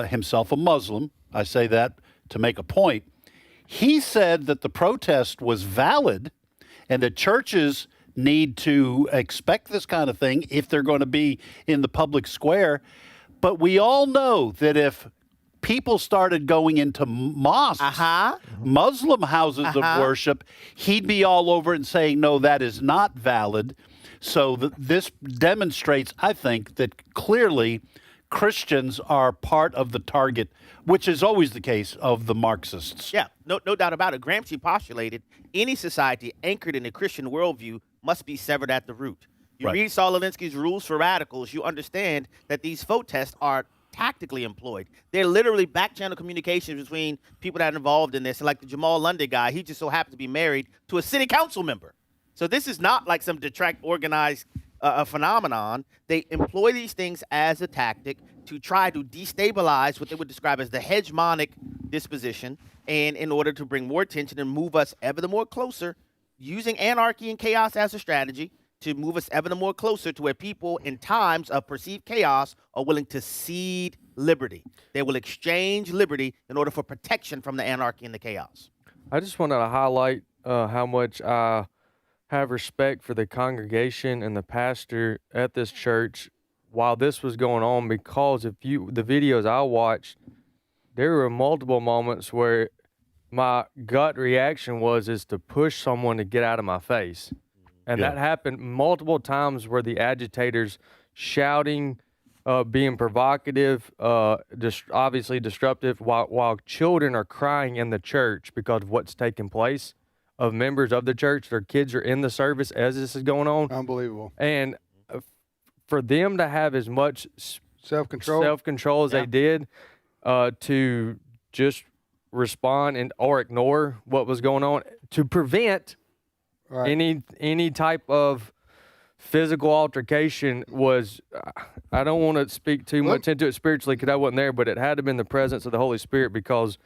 himself a Muslim, I say that to make a point, he said that the protest was valid and that churches need to expect this kind of thing if they're going to be in the public square. But we all know that if people started going into mosques, Muslim houses of worship, he'd be all over it and saying, no, that is not valid. So this demonstrates, I think, that clearly Christians are part of the target, which is always the case of the Marxists. Yeah, no doubt about it. Gramsci postulated any society anchored in a Christian worldview must be severed at the root. You read Saul Alinsky's Rules for Radicals, you understand that these faux tests are tactically employed. They're literally back-channel communications between people that are involved in this. And like the Jamal Lundy guy, he just so happened to be married to a city council member. So this is not like some organized phenomenon. They employ these things as a tactic to try to destabilize what they would describe as the hegemonic disposition, and in order to bring more attention and move us ever the more closer, using anarchy and chaos as a strategy to move us ever the more closer to where people in times of perceived chaos are willing to cede liberty. They will exchange liberty in order for protection from the anarchy and the chaos. I just wanted to highlight how much I have respect for the congregation and the pastor at this church while this was going on, because the videos I watched, there were multiple moments where my gut reaction is to push someone to get out of my face. And that happened multiple times, where the agitators shouting, being provocative, obviously disruptive, while children are crying in the church because of what's taking place, of members of the church. Their kids are in the service as this is going on. Unbelievable. And for them to have as much self-control as they did, to just respond or ignore what was going on, to prevent any type of physical altercation was, I don't want to speak too much into it spiritually because I wasn't there, but it had to have been the presence of the Holy Spirit, because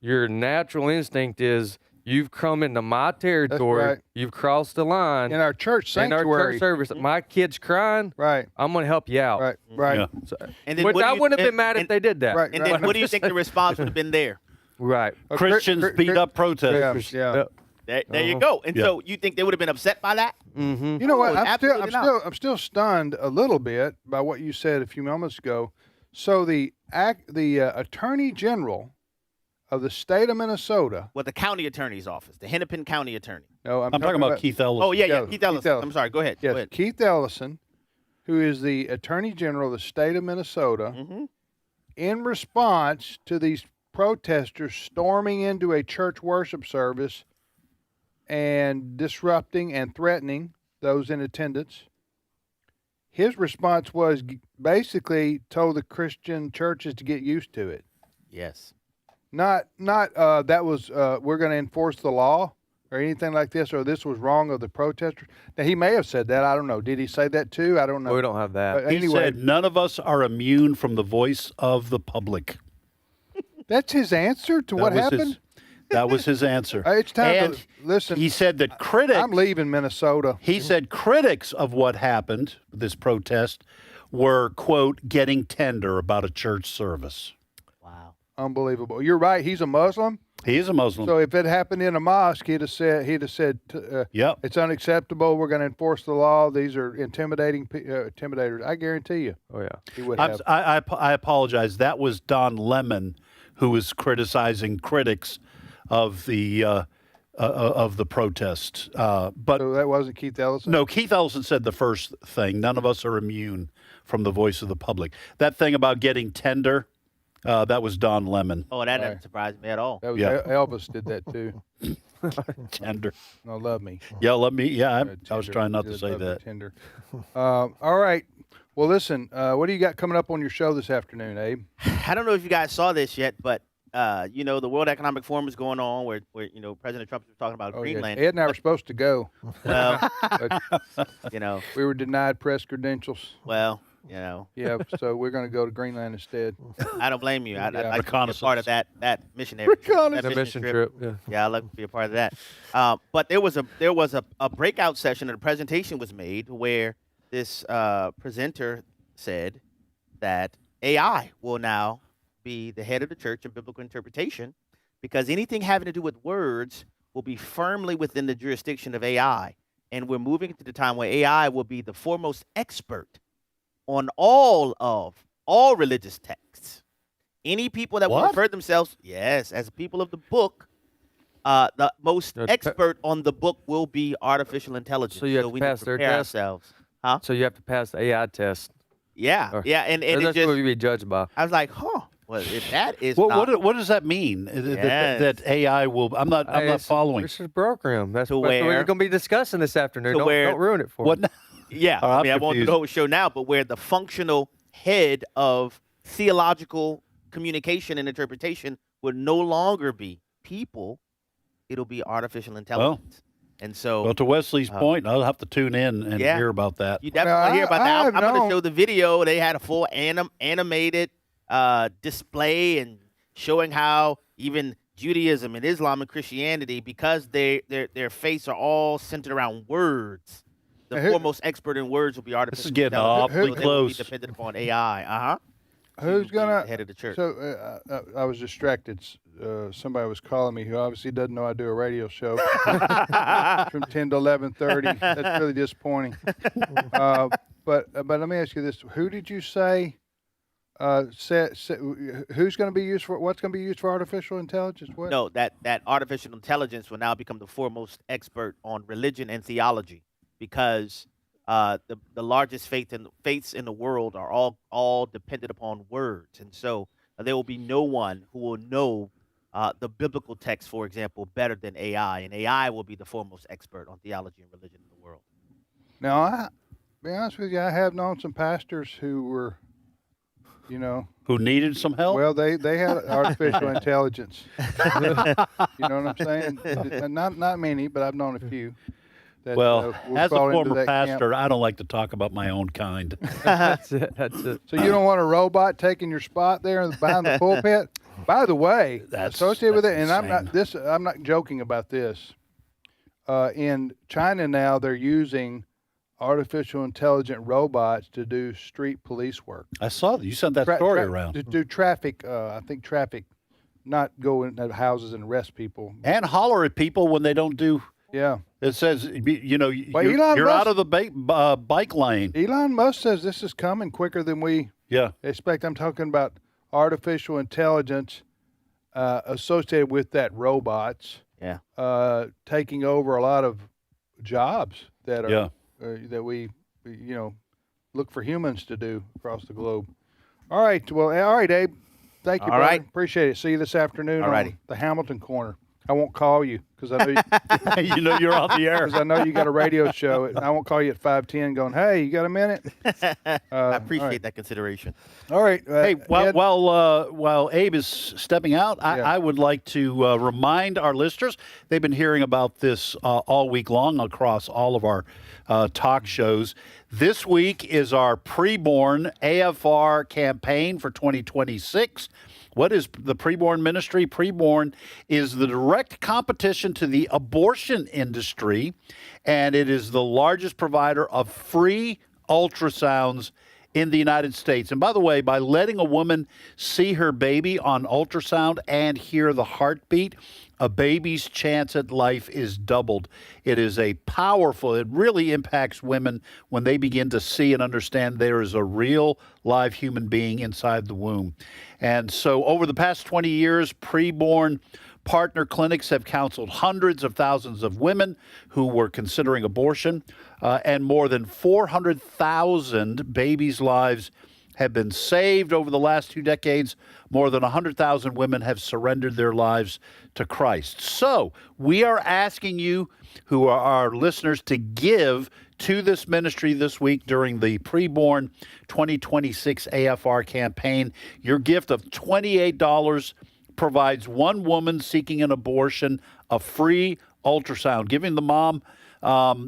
your natural instinct is, you've come into my territory, you've crossed the line. In our church sanctuary. In our church service, my kid's crying, I'm going to help you out. Right. Yeah. So, And then which what do I you- wouldn't have and- been mad if and- they did that. And then what do you think the response would have been there? Right. Christians beat up protesters. There you go. And so you think they would have been upset by that? Mm-hmm. You know what? No, absolutely not. I'm still stunned a little bit by what you said a few moments ago. So the Attorney General of the state of Minnesota. Well, the county attorney's office, the Hennepin County attorney. No, I'm talking about Keith Ellison. Oh, yeah, Keith Ellison. I'm sorry. Go ahead. Yes, Go ahead. Keith Ellison, who is the Attorney General of the state of Minnesota, in response to these protesters storming into a church worship service and disrupting and threatening those in attendance, his response was basically told the Christian churches to get used to it. Yes. Not that was we're going to enforce the law or anything like this, or this was wrong of the protesters. Now, he may have said that. I don't know. Did he say that too? I don't know. We don't have that. He Anyway, said, none of us are immune from the voice of the public. that's his answer to what happened? That was his answer. It's time And to listen. He said that critics. I'm leaving Minnesota. He said critics of what happened, this protest, were, quote, getting tender about a church service. Wow. Unbelievable. You're right. He's a Muslim. He is a Muslim. So if it happened in a mosque, he'd have said, yep, it's unacceptable. We're going to enforce the law. These are intimidators. I guarantee you. Oh, yeah. He would have. I apologize. That was Don Lemon who was criticizing critics of the protest. But so that wasn't Keith Ellison? No, Keith Ellison said the first thing. None of us are immune from the voice of the public. That thing about getting tender, that was Don Lemon. Oh, that doesn't surprise me at all. That was Elvis did that too. Tender. No, love me. Yeah, love me. Yeah, I was trying not to say Love me that. Tender. All right. Well, listen, what do you got coming up on your show this afternoon, Abe? I don't know if you guys saw this yet, but the World Economic Forum is going on where President Trump was talking about Greenland. Ed and I were supposed to go. Well, but, we were denied press credentials. Well, Yeah, so we're going to go to Greenland instead. I don't blame you. I'd Yeah. like to be a part of that missionary Reconnaissance. trip. Yeah, I'd like to be a part of that. But there was a breakout session, and a presentation was made where this presenter said that AI will now be the head of the church in biblical interpretation, because anything having to do with words will be firmly within the jurisdiction of AI. And we're moving into the time where AI will be the foremost expert on all religious texts. Any people that will refer themselves, as people of the book, the most expert on the book will be artificial intelligence. So you have to we pass need to their prepare test? ourselves. Huh? So you have to pass the AI test. Yeah, Or- and or it that's just, what we be judged by. I was like, well, if that is What does that mean? That AI will? I'm not following. This is program. That's To what we're where- going to be discussing this afternoon. to Don't, where- don't ruin it for What? me. Yeah, All right, I mean, I I'm won't do the confused. whole show now, but where the functional head of theological communication and interpretation will no longer be people, it'll be artificial intelligence. And so, Well, to Wesley's point, I'll have to tune in and hear about that. you definitely want to hear about I that. have I'm going known- to show the video. They had a full animated display and showing how even Judaism and Islam and Christianity, because their faiths are all centered around words, the Who- foremost expert in words will be artificial This is getting intelligence. awfully So they will close. be dependent upon AI. Who's going the to head of the church? So I was distracted. Somebody was calling me who obviously doesn't know I do a radio show from 10 to 11:30. That's really disappointing. But let me ask you this: who did you say? Who's going to be used for? What's going to be used for artificial intelligence? What? No, that artificial intelligence will now become the foremost expert on religion and theology, because the largest faiths in the world are all dependent upon words, and so there will be no one who will know the biblical text, for example, better than AI, and AI will be the foremost expert on theology and religion in the world. Now, be honest with you, I have known some pastors who were, you know, who needed some help. Well, they had artificial intelligence. You know what I'm saying? Not many, but I've known a few. That, well, as a fall into former that pastor, camp. I don't like to talk about my own kind. That's it. So you don't want a robot taking your spot there behind the pulpit? By the way, associated with it, and I'm not joking about this. In China now, they're using artificial intelligent robots to do street police work. I saw that. You sent that story around. To do traffic, not go into houses and arrest people. And holler at people when they don't do. Yeah. It says, you know, Well, you're out of the bike lane. Elon Musk says this is coming quicker than we expect. I'm talking about artificial intelligence associated with that robots. Yeah. Taking over a lot of jobs that are that we look for humans to do across the globe. All right. Well, all right, Abe. Thank you, All brother. right. Appreciate it. See you this afternoon All righty. on the Hamilton Corner. I won't call you because I know you know you're on the air. Because I know you got a radio show. And I won't call you at 5:10 going, hey, you got a minute? I appreciate that consideration. All right. Hey, while Abe is stepping out, I would like to remind our listeners, they've been hearing about this all week long across all of our talk shows. This week is our preborn AFR campaign for 2026. What is the preborn ministry? Preborn is the direct competition to the abortion industry, and it is the largest provider of free ultrasounds in the United States. And by the way, by letting a woman see her baby on ultrasound and hear the heartbeat, a baby's chance at life is doubled. It is it really impacts women when they begin to see and understand there is a real live human being inside the womb. And so over the past 20 years, preborn partner clinics have counseled hundreds of thousands of women who were considering abortion, and more than 400,000 babies' lives have been saved over the last 2 decades. More than 100,000 women have surrendered their lives to Christ. So we are asking you, who are our listeners, to give to this ministry this week during the preborn 2026 AFR campaign. Your gift of $28 provides one woman seeking an abortion a free ultrasound, giving the mom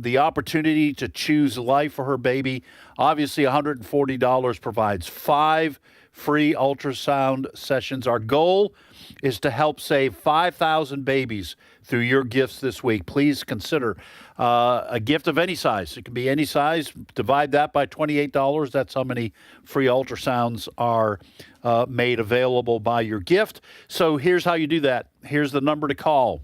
the opportunity to choose life for her baby. Obviously, $140 provides 5 free ultrasound sessions. Our goal is to help save 5,000 babies through your gifts this week. Please consider a gift of any size. It can be any size. Divide that by $28. That's how many free ultrasounds are made available by your gift. So here's how you do that. Here's the number to call.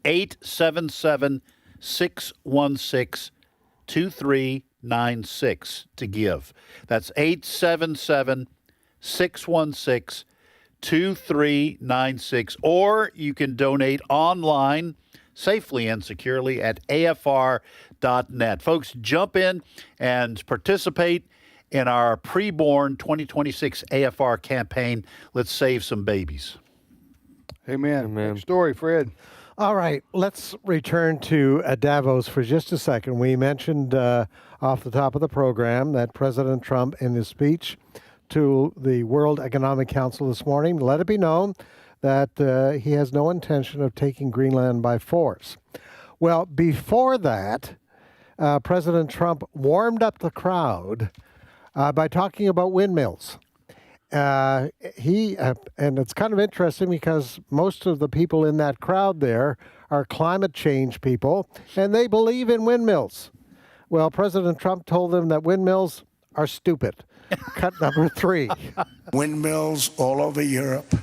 877-616-2396 to give. That's 877-616-2396. Or you can donate online safely and securely at afr.net. Folks, jump in and participate in our preborn 2026 AFR campaign. Let's save some babies. Amen. Next story, Fred. All right, let's return to Davos for just a second. We mentioned off the top of the program that President Trump, in his speech to the World Economic Council this morning, let it be known that he has no intention of taking Greenland by force. Well, before that, President Trump warmed up the crowd by talking about windmills. And it's kind of interesting because most of the people in that crowd there are climate change people, and they believe in windmills. Well, President Trump told them that windmills are stupid. Cut number 3. Windmills all over Europe.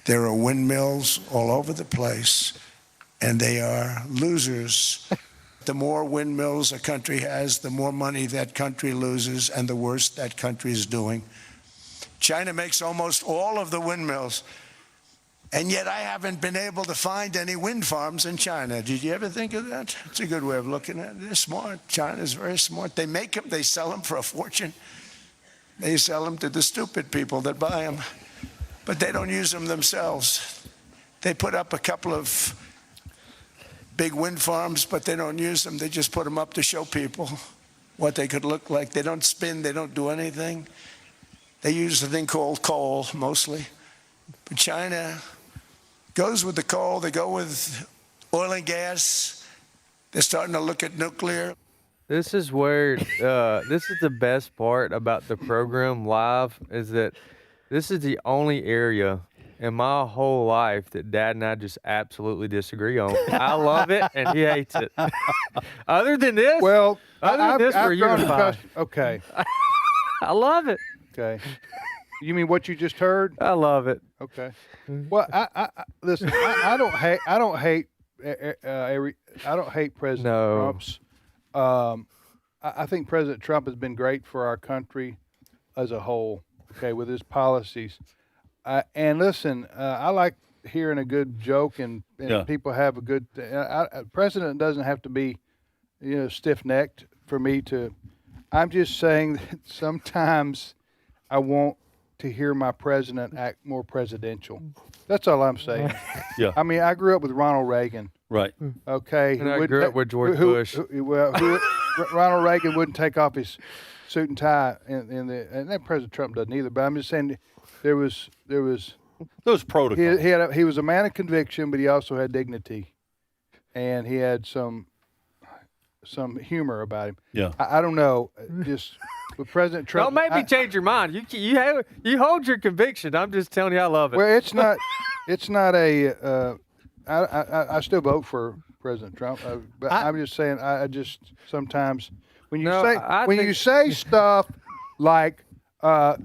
There are windmills all over the place, and they are losers. The more windmills a country has, the more money that country loses, and the worse that country is doing. China makes almost all of the windmills, and yet I haven't been able to find any wind farms in China. Did you ever think of that? It's a good way of looking at it. They're smart. China's very smart. They make them, they sell them for a fortune. They sell them to the stupid people that buy them, but they don't use them themselves. They put up a couple of big wind farms, but they don't use them. They just put them up to show people. what they could look like. They don't spin, they don't do anything. They use a thing called coal mostly. But China goes with the coal, they go with oil and gas. They're starting to look at nuclear. This is where this is the best part about the program live, is that this is the only area in my whole life that Dad and I just absolutely disagree on. I love it, and he hates it. Other than this, we're unified. Okay. I love it. Okay. You mean what you just heard? I love it. Okay. Well, listen. I don't hate President Trump's. I think President Trump has been great for our country as a whole. Okay, with his policies. And listen, I like hearing a good joke, and people have a good. President doesn't have to be, stiff-necked for me to. I'm just saying that sometimes I want to hear my president act more presidential. That's all I'm saying. Yeah. I mean, I grew up with Ronald Reagan. Right. Okay. And I grew up with George Bush. Ronald Reagan wouldn't take off his suit and tie, and that President Trump doesn't either. But I'm just saying, there was protocol. He was a man of conviction, but he also had dignity, and he had some humor about him. Yeah. I don't know, just with President Trump. Don't make me change your mind. You hold your conviction. I'm just telling you, I love it. Well, it's not a. I still vote for President Trump, but I'm just saying. I just sometimes when you say stuff like you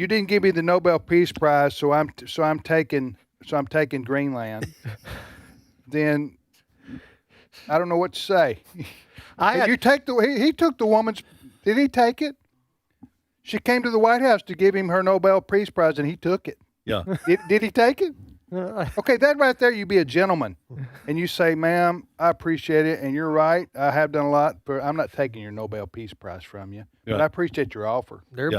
didn't give me the Nobel Peace Prize, so I'm taking Greenland. Then I don't know what to say. He took the woman's. Did he take it? She came to the White House to give him her Nobel Peace Prize, and he took it. Yeah. Did he take it? Okay, that right there, you be a gentleman, and you say, "Ma'am, I appreciate it, and you're right. I have done a lot, but I'm not taking your Nobel Peace Prize from you. But I appreciate your offer." No,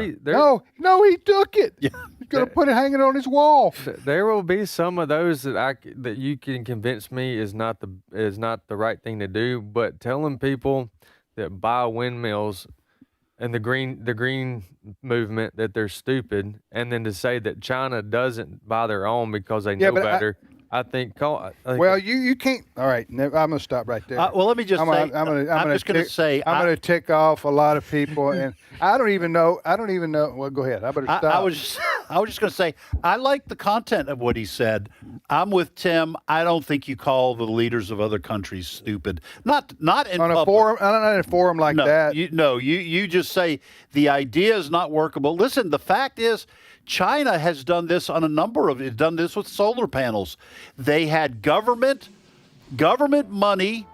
he took it. Yeah. He's gonna put it hanging on his wall. There will be some of those that you can convince me is not the right thing to do. But telling people that buy windmills and the green movement that they're stupid, and then to say that China doesn't buy their own because they know better. I think well, you can't. All right, I'm going to stop right there. Well, let me just say. I'm going to tick off a lot of people, and I don't even know. Well, go ahead. I better stop. I was just going to say, I like the content of what he said. I'm with Tim. I don't think you call the leaders of other countries stupid. Not in on public. A forum. Not in a forum like that. You just say the idea is not workable. Listen, the fact is, China has done this on done this with solar panels. They had government money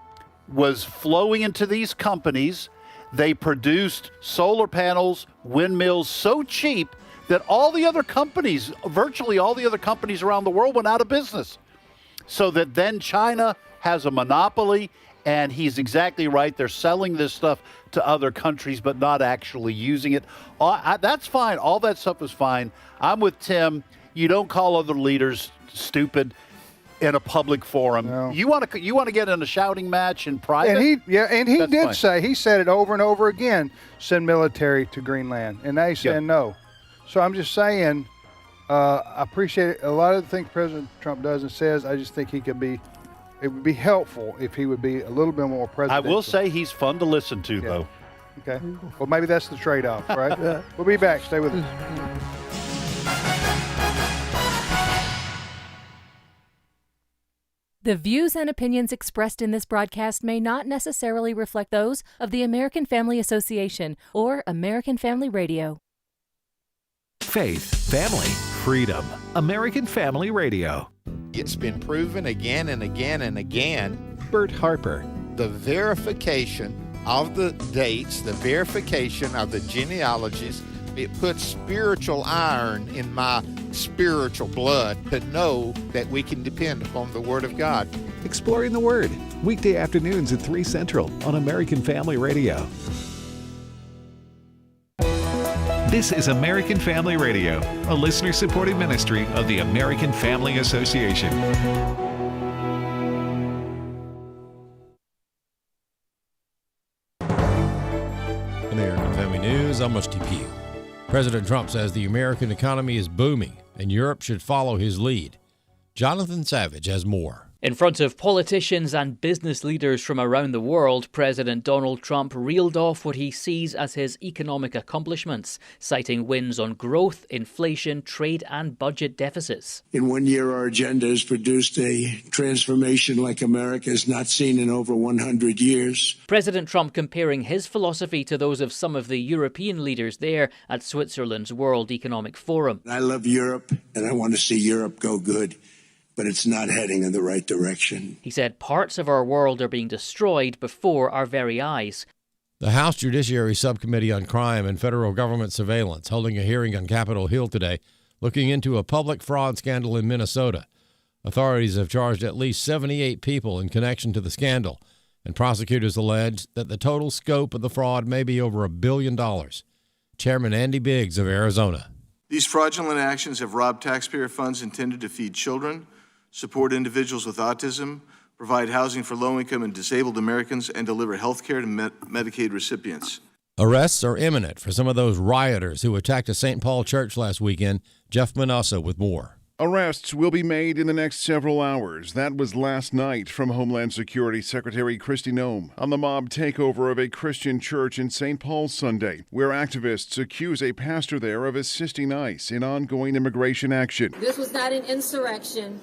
was flowing into these companies. They produced solar panels, windmills so cheap that virtually all the other companies around the world went out of business. So that then China has a monopoly, and he's exactly right. They're selling this stuff to other countries, but not actually using it. That's fine. All that stuff is fine. I'm with Tim. You don't call other leaders stupid in a public forum. No. You want to get in a shouting match in private? And he said it over and over again, send military to Greenland, and they said no. So I'm just saying, I appreciate a lot of the things President Trump does and says. I just think it would be helpful if he would be a little bit more presidential. I will say he's fun to listen to, though. Okay. Well, maybe that's the trade-off, right? We'll be back. Stay with us. The views and opinions expressed in this broadcast may not necessarily reflect those of the American Family Association or American Family Radio. Faith, family, freedom. American Family Radio. It's been proven again and again and again. Bert Harper. The verification of the dates, the verification of the genealogies, it puts spiritual iron in my spiritual blood to know that we can depend upon the Word of God. Exploring the Word, weekday afternoons at 3 Central on American Family Radio. This is American Family Radio, a listener-supported ministry of the American Family Association. American Family News, I'm Rusty Pugh. President Trump says the American economy is booming and Europe should follow his lead. Jonathan Savage has more. In front of politicians and business leaders from around the world, President Donald Trump reeled off what he sees as his economic accomplishments, citing wins on growth, inflation, trade and budget deficits. In 1 year, our agenda has produced a transformation like America has not seen in over 100 years. President Trump comparing his philosophy to those of some of the European leaders there at Switzerland's World Economic Forum. I love Europe, and I want to see Europe go good, but it's not heading in the right direction. He said parts of our world are being destroyed before our very eyes. The House Judiciary Subcommittee on Crime and Federal Government Surveillance holding a hearing on Capitol Hill today looking into a public fraud scandal in Minnesota. Authorities have charged at least 78 people in connection to the scandal, and prosecutors allege that the total scope of the fraud may be over $1 billion. Chairman Andy Biggs of Arizona. These fraudulent actions have robbed taxpayer funds intended to feed children, support individuals with autism, provide housing for low-income and disabled Americans, and deliver health care to Medicaid recipients. Arrests are imminent for some of those rioters who attacked a St. Paul church last weekend. Jeff Manasseh with more. Arrests will be made in the next several hours. That was last night from Homeland Security Secretary Kristi Noem on the mob takeover of a Christian church in St. Paul Sunday, where activists accuse a pastor there of assisting ICE in ongoing immigration action. This was not an insurrection.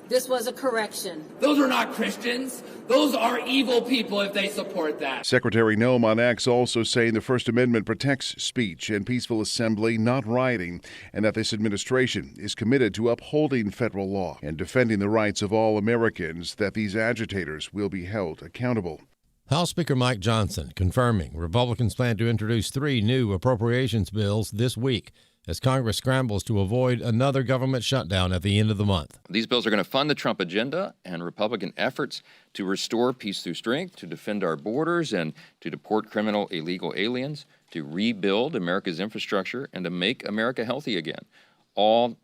This was a correction. Those are not Christians. Those are evil people if they support that. Secretary Noem on X also saying the First Amendment protects speech and peaceful assembly, not rioting, and that this administration is committed to upholding federal law and defending the rights of all Americans, that these agitators will be held accountable. House Speaker Mike Johnson confirming Republicans plan to introduce 3 new appropriations bills this week as Congress scrambles to avoid another government shutdown at the end of the month. These bills are going to fund the Trump agenda and Republican efforts to restore peace through strength, to defend our borders, and to deport criminal illegal aliens, to rebuild America's infrastructure, and to make America healthy again. All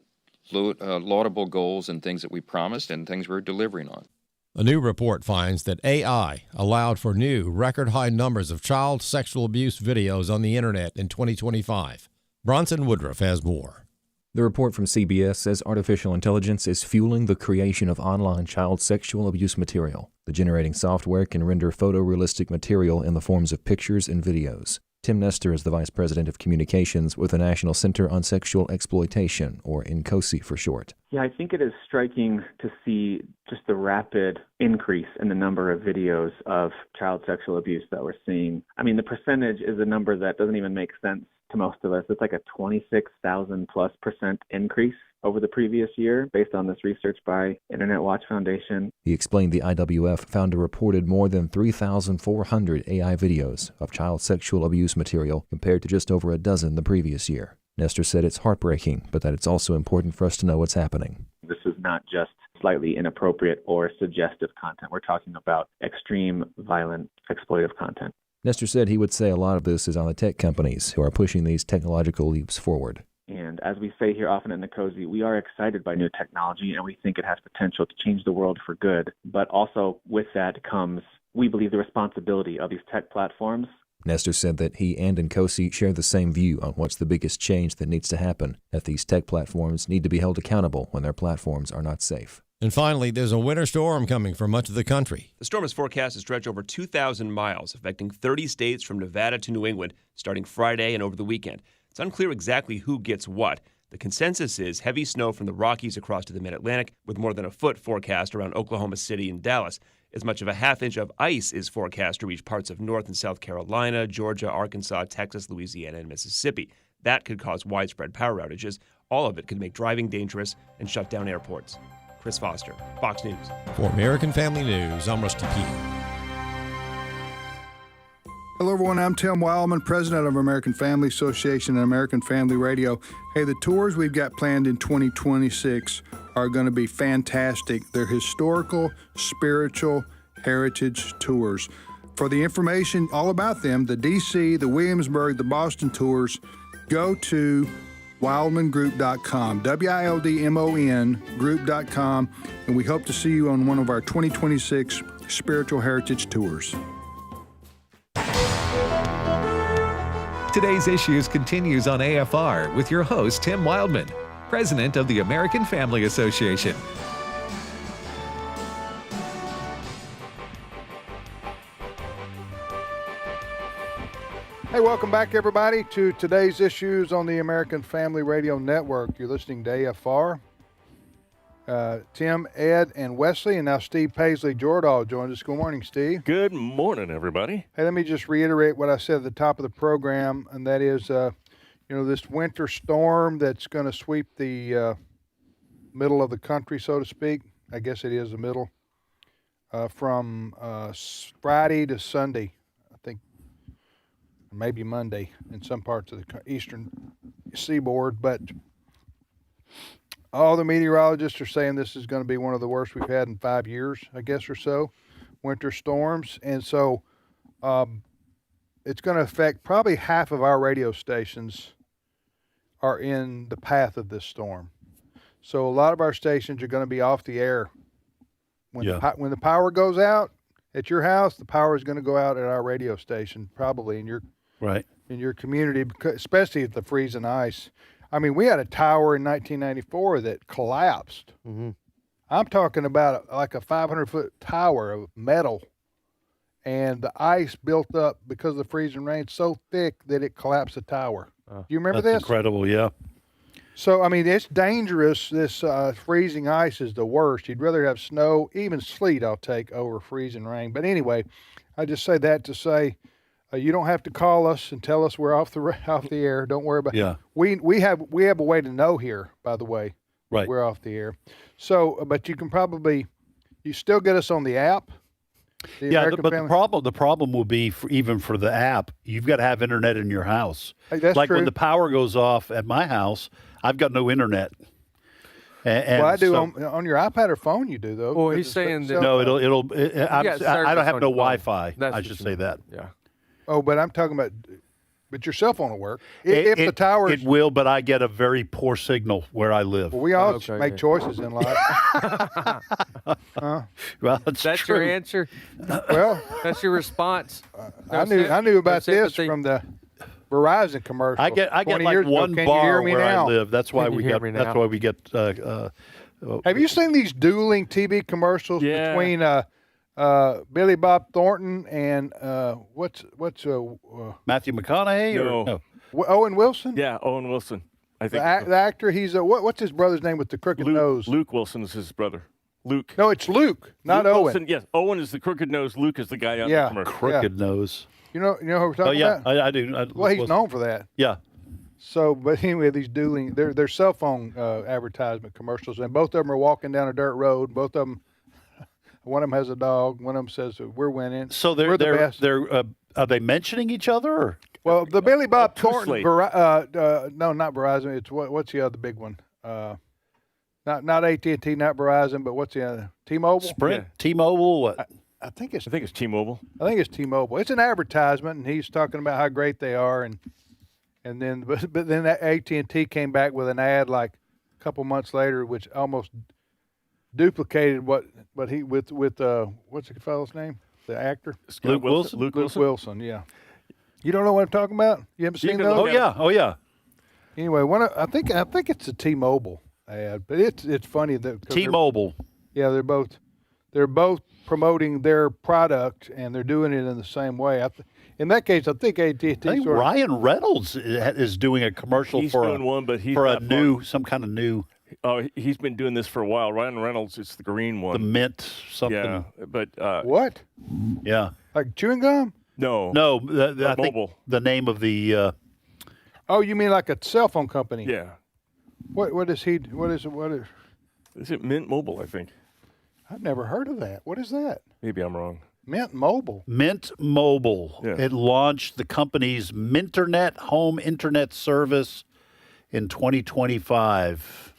laudable goals and things that we promised and things we're delivering on. A new report finds that AI allowed for new record-high numbers of child sexual abuse videos on the internet in 2025. Bronson Woodruff has more. The report from CBS says artificial intelligence is fueling the creation of online child sexual abuse material. The generating software can render photorealistic material in the forms of pictures and videos. Tim Nestor is the Vice President of Communications with the National Center on Sexual Exploitation, or NCOSE for short. Yeah, I think it is striking to see just the rapid increase in the number of videos of child sexual abuse that we're seeing. I mean, the percentage is a number that doesn't even make sense to most of us. It's like a 26,000+% increase over the previous year based on this research by Internet Watch Foundation. He explained the IWF found a reported more than 3,400 AI videos of child sexual abuse material compared to just over a dozen the previous year. Nestor said it's heartbreaking, but that it's also important for us to know what's happening. This is not just slightly inappropriate or suggestive content. We're talking about extreme, violent, exploitive content. Nestor said he would say a lot of this is on the tech companies who are pushing these technological leaps forward. And as we say here often in the Cozy, we are excited by new technology and we think it has potential to change the world for good. But also with that comes, we believe, the responsibility of these tech platforms. Nestor said that he and NCOSE share the same view on what's the biggest change that needs to happen, that these tech platforms need to be held accountable when their platforms are not safe. And finally, there's a winter storm coming for much of the country. The storm is forecast to stretch over 2,000 miles, affecting 30 states from Nevada to New England, starting Friday and over the weekend. It's unclear exactly who gets what. The consensus is heavy snow from the Rockies across to the mid-Atlantic, with more than a foot forecast around Oklahoma City and Dallas. As much of a half-inch of ice is forecast to reach parts of North and South Carolina, Georgia, Arkansas, Texas, Louisiana, and Mississippi. That could cause widespread power outages. All of it could make driving dangerous and shut down airports. Chris Foster, Fox News. For American Family News, I'm Rusty Pugh. Hello, everyone. I'm Tim Wildmon, president of American Family Association and American Family Radio. Hey, the tours we've got planned in 2026 are going to be fantastic. They're historical, spiritual, heritage tours. For the information all about them, the D.C., the Williamsburg, the Boston tours, go to wildmongroup.com, WILDMON group.com, and we hope to see you on one of our 2026 spiritual heritage tours. Today's Issues continues on AFR with your host, Tim Wildmon, president of the American Family Association. Hey, welcome back, everybody, to Today's Issues on the American Family Radio Network. You're listening to AFR. Tim, Ed, and Wesley, and now Steve Paisley-Jordahl joins us. Good morning, Steve. Good morning, everybody. Hey, let me just reiterate what I said at the top of the program, and that is, this winter storm that's going to sweep the middle of the country, so to speak. I guess it is the middle. From Friday to Sunday, I think. Maybe Monday in some parts of the eastern seaboard, but all the meteorologists are saying this is going to be one of the worst we've had in 5 years, I guess, or so, winter storms. And so it's going to affect probably half of our radio stations are in the path of this storm. So a lot of our stations are going to be off the air. When the power goes out at your house, the power is going to go out at our radio station, probably in your community, because, especially if the freezing ice. I mean, we had a tower in 1994 that collapsed. Mm-hmm. I'm talking about like a 500-foot tower of metal, and the ice built up because of the freezing rain so thick that it collapsed the tower. Do you remember this? That's incredible, yeah. So, I mean, it's dangerous. This freezing ice is the worst. You'd rather have snow, even sleet I'll take over freezing rain. But anyway, I just say that to say you don't have to call us and tell us we're off the air. Don't worry about it. Yeah. We have a way to know here, by the way. Right. We're off the air. So, but you can you still get us on the app. The problem will be even for the app, you've got to have internet in your house. Hey, that's like true. When the power goes off at my house, I've got no internet. Well, I do on your iPad or phone. You do though. Well, he's saying that no, I don't have no Wi-Fi. I should say that. Yeah. Oh, but I'm talking about. But your cell phone will work if the tower. It will, but I get a very poor signal where I live. Well, we all make choices in life. Well, that's your answer. Well, that's your response. I knew about this from the Verizon commercial. I get like one bar where I live. That's why we get. That's why we get. Have you seen these dueling TV commercials between Billy Bob Thornton and what's Matthew McConaughey? No. Owen Wilson? Yeah, Owen Wilson. I think the actor. He's what's his brother's name with the crooked nose? Luke Wilson is his brother. Luke. No, it's Luke, not Owen. Wilson, yes, Owen is the crooked nose. Luke is the guy on the commercial. Crooked nose. You know who we're talking about? I do. Well, he's known for that. Yeah. So, but anyway, these dueling, they're cell phone advertisement commercials, and both of them are walking down a dirt road. Both of them, one of them has a dog. One of them says, "We're winning." So we're the best. Are they mentioning each other? Or? Well, the Billy Bob Thornton, no, not Verizon. It's what's the other big one? Not AT&T, not Verizon, but what's the other? T-Mobile. Sprint. Yeah. T-Mobile. What? I think it's T-Mobile. I think it's T-Mobile. It's an advertisement, and he's talking about how great they are, and then but then AT&T came back with an ad like a couple months later, which almost duplicated what he with what's the fellow's name? The actor? Luke Wilson. Luke Wilson. Yeah. You don't know what I'm talking about? You haven't seen those? Oh yeah. Anyway, I think it's a T-Mobile ad, but it's funny that T-Mobile. Yeah, they're both promoting their product, and they're doing it in the same way. In that case, I think AT&T. I think Ryan Reynolds is doing a commercial He's for doing one, but he's some kind of new. Oh, he's been doing this for a while. Ryan Reynolds, it's the green one. The mint something. Yeah, but what? Yeah, like chewing gum? No, I think mobile. The name of the. Oh, you mean like a cell phone company? Yeah. What is he? What is? Is it Mint Mobile? I think. I've never heard of that. What is that? Maybe I'm wrong. Mint Mobile. Mint Mobile. Yeah. It launched the company's Minternet home internet service in 2025.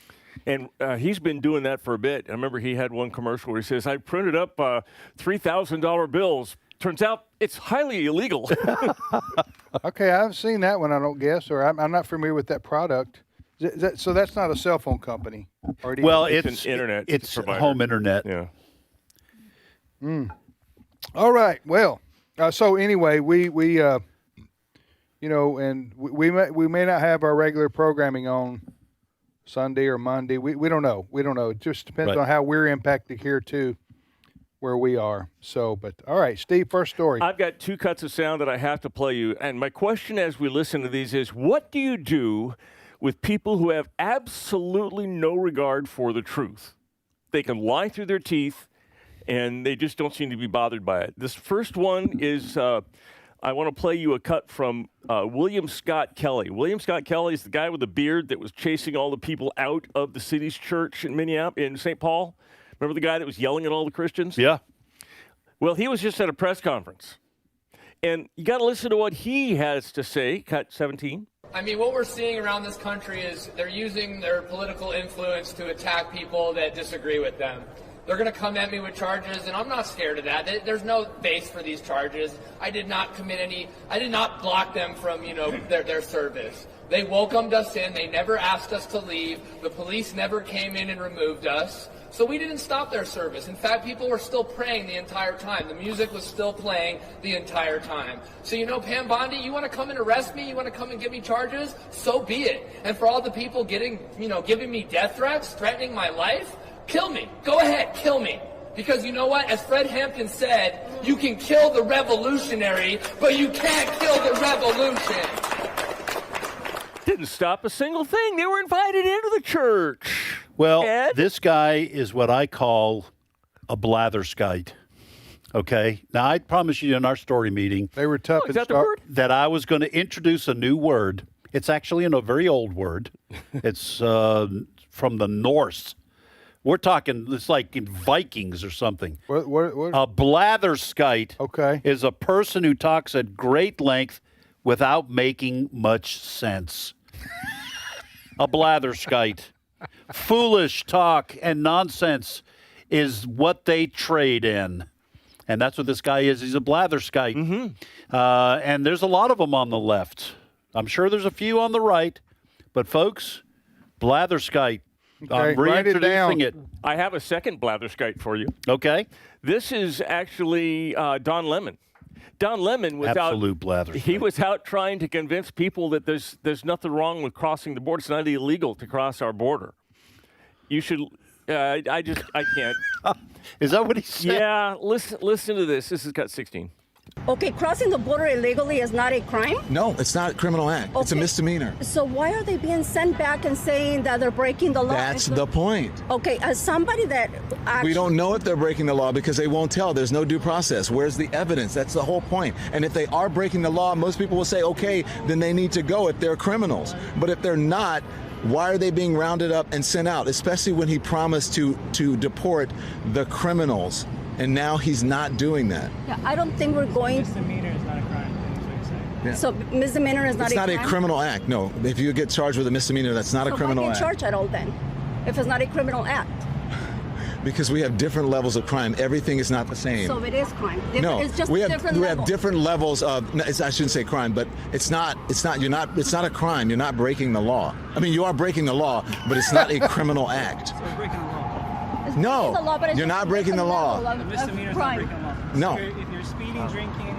And he's been doing that for a bit. I remember he had one commercial where he says, "I printed up $3,000 bills. Turns out it's highly illegal." Okay, I've seen that one. I don't guess, or I'm not familiar with that product. So that's not a cell phone company. Well, it's an internet. It's provider. home internet. Yeah. All right. Well, so anyway, we and we may not have our regular programming on Sunday or Monday. We don't know. We don't know. It just depends on how we're impacted here too, where we are. So, but all right, Steve, first story. I've got 2 cuts of sound that I have to play you. And my question as we listen to these is, what do you do with people who have absolutely no regard for the truth? They can lie through their teeth, and they just don't seem to be bothered by it. This first one is, I want to play you a cut from William Scott Kelly. William Scott Kelly is the guy with the beard that was chasing all the people out of the city's church in Minneapolis, in St. Paul. Remember the guy that was yelling at all the Christians? Yeah. Well, he was just at a press conference. And you got to listen to what he has to say, cut 17. I mean, what we're seeing around this country is they're using their political influence to attack people that disagree with them. They're going to come at me with charges, and I'm not scared of that. There's no base for these charges. I did not block them from, their service. They welcomed us in. They never asked us to leave. The police never came in and removed us. So we didn't stop their service. In fact, people were still praying the entire time. The music was still playing the entire time. So, Pam Bondi, you want to come and arrest me? You want to come and give me charges? So be it. And for all the people giving me death threats, threatening my life, kill me. Go ahead, kill me. Because you know what? As Fred Hampton said, you can kill the revolutionary, but you can't kill the revolution. Didn't stop a single thing. They were invited into the church. Well, Ed? This guy is what I call a blatherskite. Okay? Now, I promised you in our story meeting they were tough that I was going to introduce a new word. It's actually a very old word. It's from the Norse. We're talking, it's like in Vikings or something. What? A blatherskite is a person who talks at great length without making much sense. A blatherskite. Foolish talk and nonsense is what they trade in. And that's what this guy is. He's a blatherskite. Mm-hmm. And there's a lot of them on the left. I'm sure there's a few on the right. But, folks, blatherskite. I'm reintroducing it. I have a second blatherskite for you. Okay. This is actually Don Lemon. Don Lemon was absolute blatherskite. He was out trying to convince people that there's nothing wrong with crossing the border. It's not illegal to cross our border. You should. I can't. Is that what he said? Yeah. Listen to this. This is cut 16. Okay, crossing the border illegally is not a crime? No, it's not a criminal act. It's a misdemeanor. So why are they being sent back and saying that they're breaking the law? That's the point. Okay, as somebody that actually... We don't know if they're breaking the law because they won't tell. There's no due process. Where's the evidence? That's the whole point. And if they are breaking the law, most people will say, okay, then they need to go if they're criminals. But if they're not, why are they being rounded up and sent out, especially when he promised to deport the criminals? And now he's not doing that. Yeah, I don't think we're going... Misdemeanor is not a crime. That's what you're saying. Yeah. So misdemeanor is not it's a crime? It's not a criminal act, no. If you get charged with a misdemeanor, that's not a criminal act. So why get charged at all then, if it's not a criminal act? Because we have different levels of crime. Everything is not the same. So it is crime. No, it's just we different have different levels of. I shouldn't say crime, but it's not. It's not a crime. You're not breaking the law. I mean, you are breaking the law, but it's not a criminal act. So we're breaking the law. No, you're not breaking the law. The misdemeanor is not breaking the law. No. If you're speeding, drinking,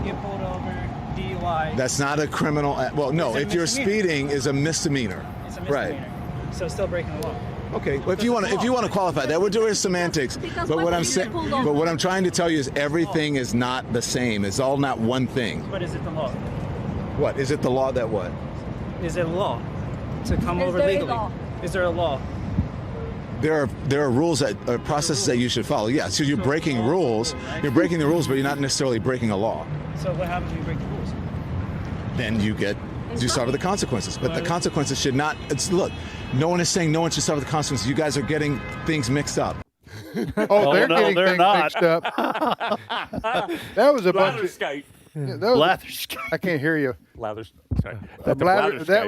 get pulled over, DUI. That's not a criminal act. Well, no, if you're speeding is a misdemeanor. It's a misdemeanor. Right. So it's still breaking the law. Okay, well, if you want to qualify that, we're doing semantics. But what I'm trying to tell you is everything is not the same. It's all not one thing. But is it the law? What is it? The law that what? Is it a law to come over legally? Is there a law? There are rules processes that you should follow. Yeah, so you're breaking rules. You're breaking the rules, but you're not necessarily breaking a law. So what happens when you break the rules? Then you suffer the consequences. But the consequences should not. Look, no one is saying no one should suffer the consequences. You guys are getting things mixed up. They're getting things mixed up. That was a bunch of. Blatherskite. I can't hear you. That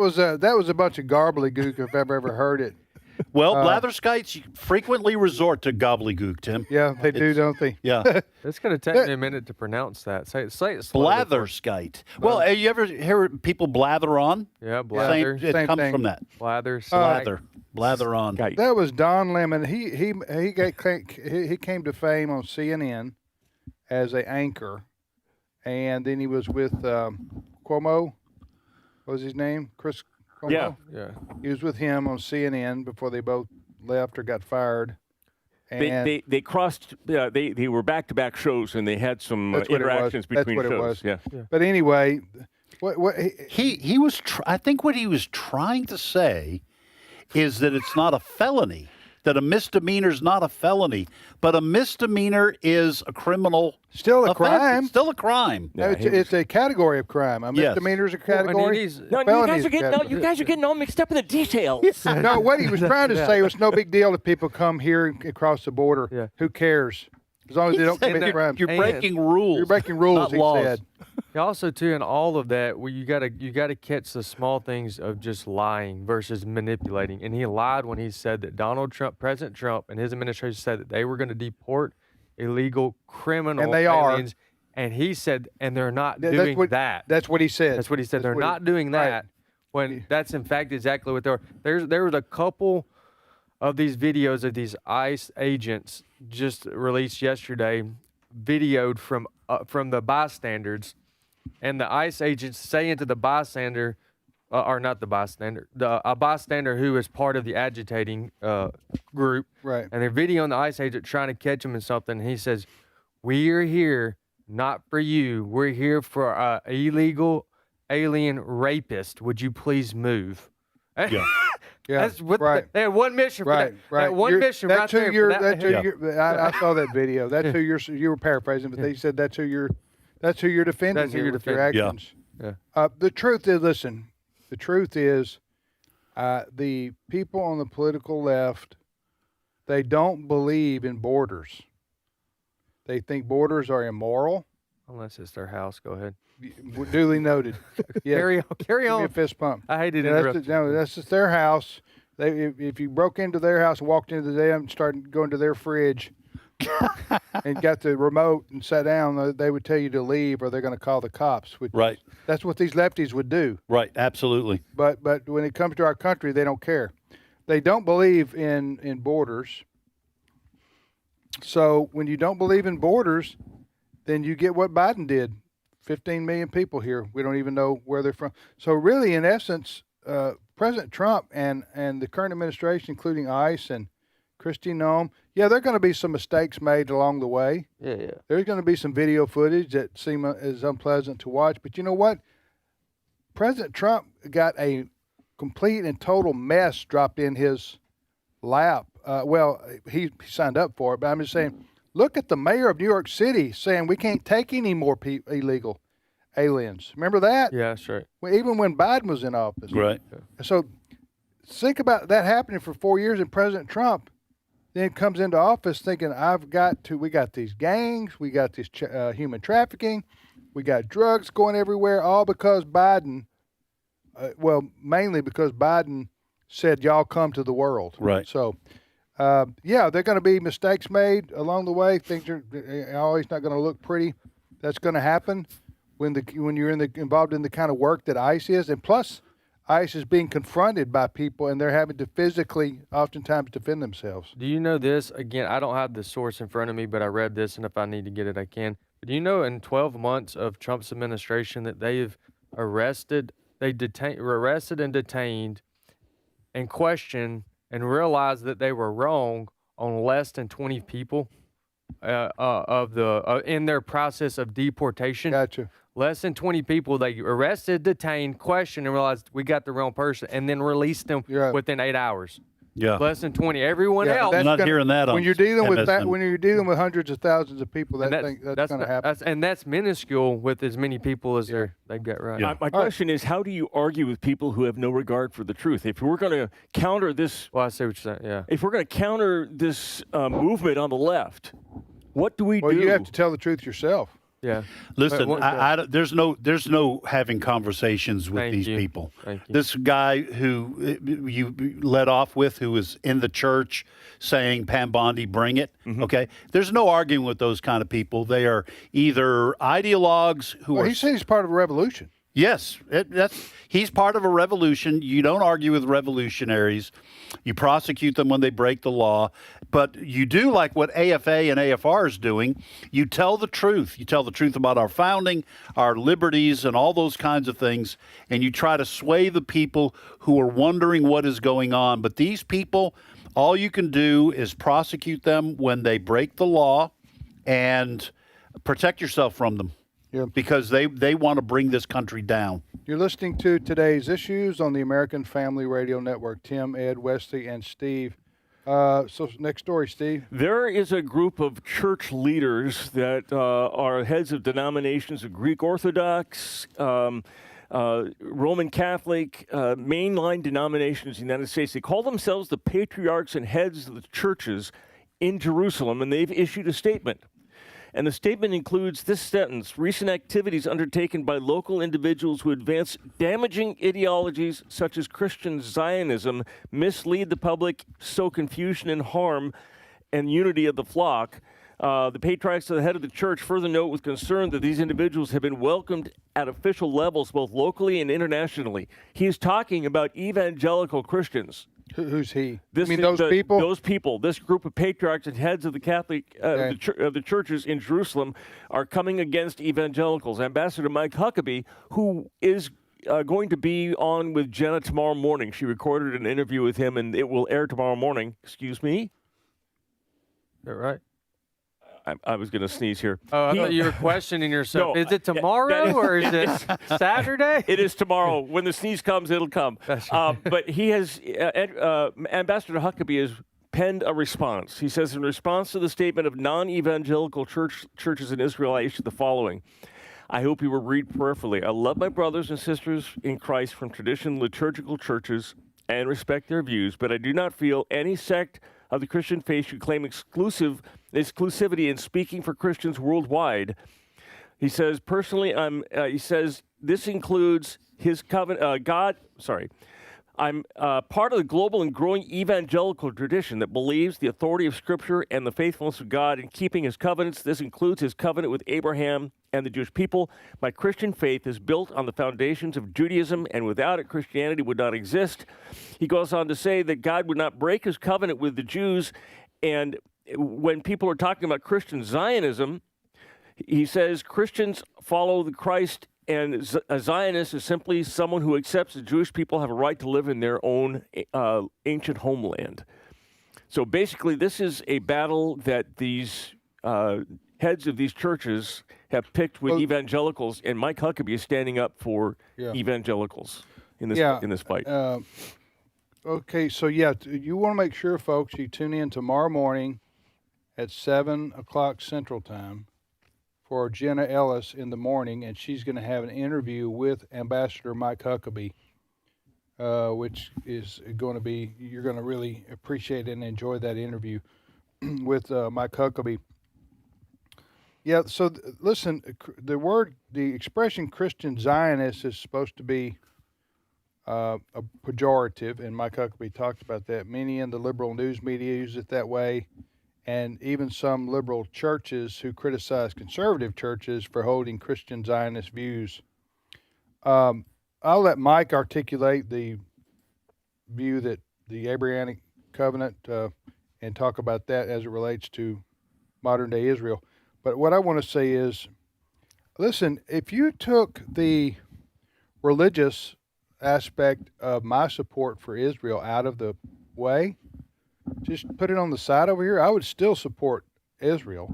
was a bunch of gobbledygook if I've ever heard it. Well, blatherskites frequently resort to gobbledygook, Tim. Yeah, they do, don't they? Yeah. It's going to take me a minute to pronounce that. Say it slowly. Blatherskite. Well, have you ever hear people blather on? Yeah, blather. It comes from that. Blather. Blather on. That was Don Lemon. He came to fame on CNN as an anchor, and then he was with Cuomo. what was his name? Chris Cuomo? Yeah. He was with him on CNN before they both left or got fired. And They crossed. They were back-to-back shows, and they had some interactions between shows. That's what it was. Yeah. But anyway, what he was. I think what he was trying to say is that it's not a felony. That a misdemeanor is not a felony, but a misdemeanor is a criminal. Still a offense. crime. It's still a crime. It's a category of crime. A misdemeanor is a category. You guys are getting all mixed up in the details. No, what he was trying to say was no big deal if people come here and across the border. Yeah. Who cares? As long as they don't commit crimes. You're breaking rules. You're breaking rules, not he laws. said. Also, too, in all of that, you gotta catch the small things of just lying versus manipulating. And he lied when he said that President Trump, and his administration said that they were going to deport illegal criminal and they aliens. And he said, and they're not doing that. That's what he said. That's what he said. They're not doing that. Right. When that's in fact exactly what they are. There was a couple of these videos of these ICE agents just released yesterday, videoed from the bystanders. And the ICE agents saying to the bystander, or not the bystander, a bystander who is part of the agitating group. Right. And they're videoing the ICE agent trying to catch him in something. And he says, "We are here not for you. We're here for an illegal alien rapist. Would you please move?" Yeah. Yeah, That's what right. They had one mission for Right, that. right. That one mission right there. I saw that video. That's who you were paraphrasing, but they said that's who you're defending. That's who here you're with your defending. actions. Yeah. The truth is, listen. The truth is, the people on the political left, they don't believe in borders. They think borders are immoral. Unless it's their house. Go ahead. Duly noted. Yeah. Carry on. Give me a fist pump. I hated it. That's just their house. If you broke into their house and walked into them and started going to their fridge and got the remote and sat down, they would tell you to leave or they're going to call the cops. Right. That's what these lefties would do. Right. Absolutely. But when it comes to our country, they don't care. They don't believe in borders. So when you don't believe in borders, then you get what Biden did. 15 million people here. We don't even know where they're from. So really, in essence, President Trump and the current administration, including ICE and Kristi Noem, there are going to be some mistakes made along the way. Yeah. There's going to be some video footage that seem as unpleasant to watch. But you know what? President Trump got a complete and total mess dropped in his lap. He signed up for it, but I'm just saying, look at the mayor of New York City saying we can't take any more illegal aliens. Remember that? Yeah, that's right. Even when Biden was in office. Right. So think about that happening for 4 years, and President Trump then comes into office thinking, we got these gangs, we got this human trafficking, we got drugs going everywhere, all because Biden, mainly because Biden said, y'all come to the world. Right. So, there are going to be mistakes made along the way. Things are always not going to look pretty. That's going to happen when you're involved in the kind of work that ICE is, and plus, ICE is being confronted by people, and they're having to physically, oftentimes, defend themselves. Do you know this? Again, I don't have the source in front of me, but I read this, and if I need to get it, I can. But do you know in 12 months of Trump's administration that they have arrested and detained and questioned and realized that they were wrong on less than 20 people in their process of deportation? Gotcha. Less than 20 people they arrested, detained, questioned, and realized we got the wrong person, and then released them within 8 hours. Yeah. Less than 20. Everyone else. I'm not hearing that. When you're dealing with that, when you're dealing with hundreds of thousands of people, that's going to happen. And that's minuscule with as many people as they've got right. My question is, how do you argue with people who have no regard for the truth? If we're going to counter this, I see what you're saying. Yeah. If we're going to counter this movement on the left, what do we do? Well, you have to tell the truth yourself. Yeah. Listen, there's no having conversations with these people. Thank you. This guy who you led off with, who was in the church saying, Pam Bondi, bring it. Mm-hmm. Okay. There's no arguing with those kind of people. They are either ideologues who are. He said he's part of a revolution. Yes, he's part of a revolution. You don't argue with revolutionaries. You prosecute them when they break the law. But you do like what AFA and AFR is doing. You tell the truth. You tell the truth about our founding, our liberties, and all those kinds of things. And you try to sway the people who are wondering what is going on. But these people, all you can do is prosecute them when they break the law and protect yourself from them. Yeah. Because they want to bring this country down. You're listening to Today's Issues on the American Family Radio Network. Tim, Ed, Wesley, and Steve. So next story, Steve. There is a group of church leaders that are heads of denominations of Greek Orthodox, Roman Catholic, mainline denominations in the United States. They call themselves the patriarchs and heads of the churches in Jerusalem, and they've issued a statement. And the statement includes this sentence: recent activities undertaken by local individuals who advance damaging ideologies such as Christian Zionism mislead the public, sow confusion and harm and unity of the flock. The patriarchs of the head of the church further note with concern that these individuals have been welcomed at official levels, both locally and internationally. He is talking about evangelical Christians. Who's he? Those people? Those people, this group of patriarchs and heads of the Catholic, the churches in Jerusalem are coming against evangelicals. Ambassador Mike Huckabee, who is going to be on with Jenna tomorrow morning. She recorded an interview with him, and it will air tomorrow morning. Excuse me? Is that right? I was going to sneeze here. Oh, I thought you were questioning yourself. No, is it tomorrow or is it Saturday? It is tomorrow. When the sneeze comes, it'll come. But he has, Ambassador Huckabee has penned a response. He says, in response to the statement of non-evangelical churches in Israel, I issued the following. I hope you will read prayerfully. I love my brothers and sisters in Christ from traditional liturgical churches and respect their views, but I do not feel any sect of the Christian faith should claim exclusivity in speaking for Christians worldwide. He says, personally, he says, this includes his covenant, I'm part of the global and growing evangelical tradition that believes the authority of Scripture and the faithfulness of God in keeping his covenants. This includes his covenant with Abraham and the Jewish people. My Christian faith is built on the foundations of Judaism, and without it, Christianity would not exist. He goes on to say that God would not break his covenant with the Jews. And when people are talking about Christian Zionism, he says Christians follow the Christ, and a Zionist is simply someone who accepts the Jewish people have a right to live in their own ancient homeland. So basically, this is a battle that these heads of these churches have picked with evangelicals, and Mike Huckabee is standing up for evangelicals in this fight. Okay, so you want to make sure, folks, you tune in tomorrow morning at 7 o'clock Central Time for Jenna Ellis in the morning, and she's going to have an interview with Ambassador Mike Huckabee, which is going to be, you're going to really appreciate and enjoy that interview with Mike Huckabee. Yeah, so listen, the expression Christian Zionist is supposed to be a pejorative, and Mike Huckabee talked about that. Many in the liberal news media use it that way, and even some liberal churches who criticize conservative churches for holding Christian Zionist views. I'll let Mike articulate the view that the Abrahamic covenant and talk about that as it relates to modern-day Israel. But what I want to say is, listen, if you took the religious aspect of my support for Israel out of the way, just put it on the side over here, I would still support Israel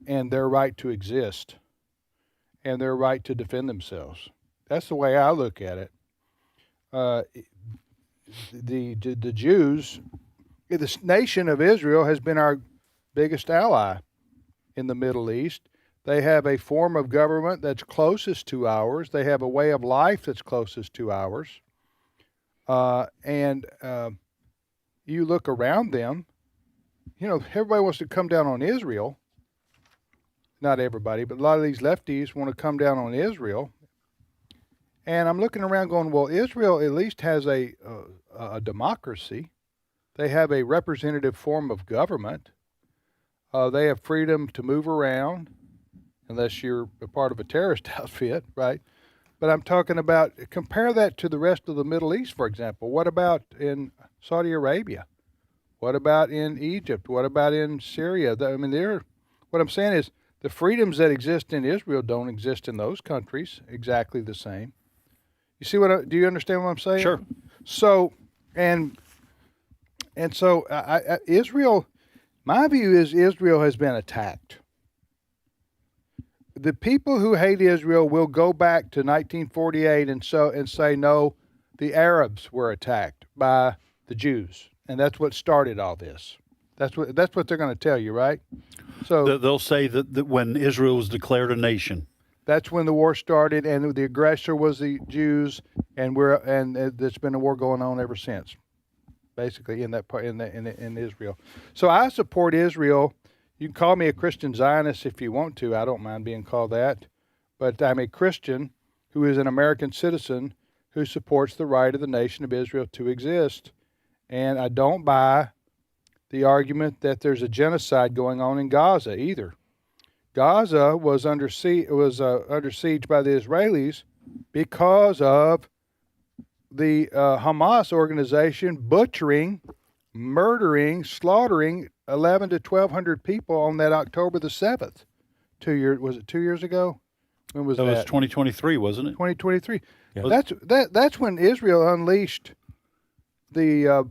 and their right to exist and their right to defend themselves. That's the way I look at it. The Jews, the nation of Israel has been our biggest ally in the Middle East. They have a form of government that's closest to ours. They have a way of life that's closest to ours. And you look around them, everybody wants to come down on Israel. Not everybody, but a lot of these lefties want to come down on Israel. And I'm looking around going, well, Israel at least has a democracy. They have a representative form of government. They have freedom to move around, unless you're a part of a terrorist outfit, right? But I'm talking about, compare that to the rest of the Middle East, for example. What about in Saudi Arabia? What about in Egypt? What about in Syria? I mean, what I'm saying is the freedoms that exist in Israel don't exist in those countries exactly the same. You see do you understand what I'm saying? Sure. So, and so Israel, my view is Israel has been attacked. The people who hate Israel will go back to 1948 and say, no, the Arabs were attacked by the Jews. And that's what started all this. That's what they're going to tell you, right? So they'll say that when Israel was declared a nation, that's when the war started, and the aggressor was the Jews, and there's been a war going on ever since, basically in that part in Israel. So I support Israel. You can call me a Christian Zionist if you want to. I don't mind being called that, but I'm a Christian who is an American citizen who supports the right of the nation of Israel to exist. And I don't buy the argument that there's a genocide going on in Gaza either. Gaza was under siege by the Israelis because of the Hamas organization butchering, murdering, slaughtering 1,100 to 1,200 people on that October the 7th. Was it 2 years ago? When was that? That was 2023, wasn't it? 2023. Yeah. That's when Israel unleashed the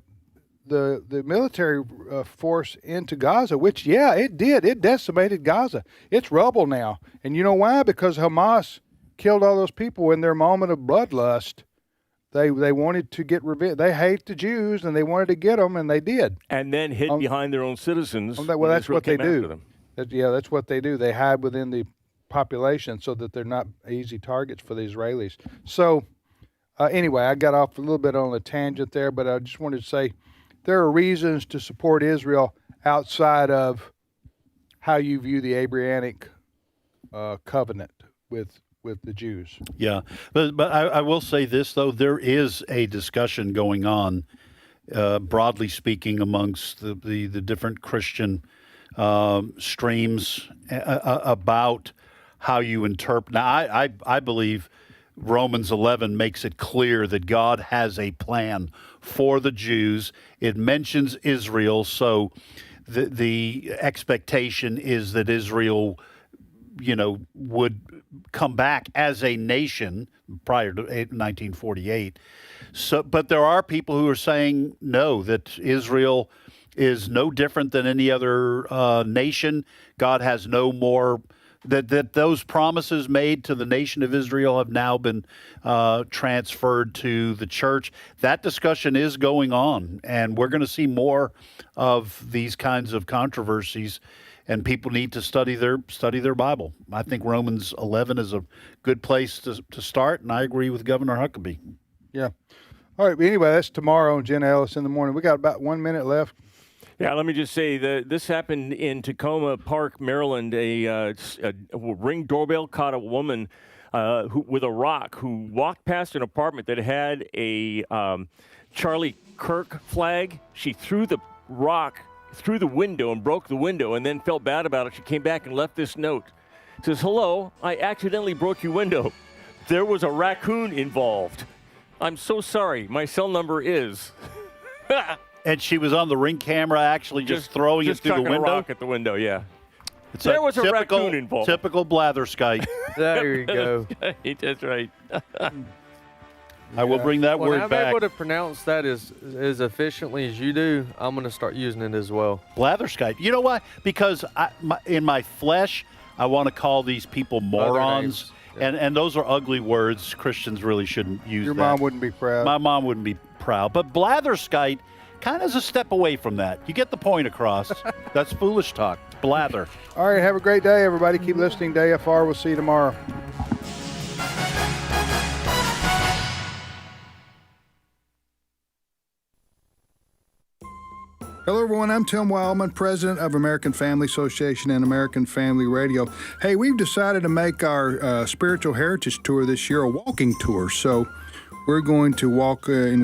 military force into Gaza, which, yeah, it did. It decimated Gaza. It's rubble now. And you know why? Because Hamas killed all those people in their moment of bloodlust. They wanted to get revenge. They hate the Jews, and they wanted to get them, and they did. And then hid behind their own citizens. Well, that's what they do. That's what they do. They hide within the population so that they're not easy targets for the Israelis. So, anyway, I got off a little bit on a tangent there, but I just wanted to say there are reasons to support Israel outside of how you view the Abrahamic covenant with the Jews. Yeah, but I will say this, though. There is a discussion going on, broadly speaking, amongst the different Christian streams about how you interpret. Now, I believe Romans 11 makes it clear that God has a plan for the Jews. It mentions Israel, so the expectation is that Israel, would come back as a nation prior to 1948. So, but there are people who are saying no, that Israel is no different than any other nation. God has no more. That those promises made to the nation of Israel have now been transferred to the church. That discussion is going on, and we're going to see more of these kinds of controversies. And people need to study their Bible. I think Romans 11 is a good place to start, and I agree with Governor Huckabee. Yeah. All right. But anyway, that's tomorrow on Jen Ellis in the morning. We got about 1 minute left. Yeah, let me just say that this happened in Tacoma Park, Maryland. A Ring doorbell caught a woman with a rock who walked past an apartment that had a Charlie Kirk flag. She threw the rock through the window and broke the window and then felt bad about it. She came back and left this note. It says, "Hello, I accidentally broke your window. There was a raccoon involved. I'm so sorry. My cell number is..." And she was on the Ring camera actually just throwing it through the window? Just chucking a rock at the window, yeah. There was a raccoon involved. Typical blatherskite. There you go. That's right. I will bring that word back. back. When I'm able to pronounce that as efficiently as you do, I'm going to start using it as well. Blatherskite. You know why? Because in my flesh, I want to call these people morons. And those are ugly words. Christians really shouldn't use Your that. mom wouldn't be proud. My mom wouldn't be proud. But blatherskite kind of is a step away from that. You get the point across. That's foolish talk. Blather. All right. Have a great day, everybody. Keep listening to AFR. We'll see you tomorrow. Hello, everyone. I'm Tim Wildmon, president of American Family Association and American Family Radio. Hey, we've decided to make our spiritual heritage tour this year a walking tour. So we're going to walk in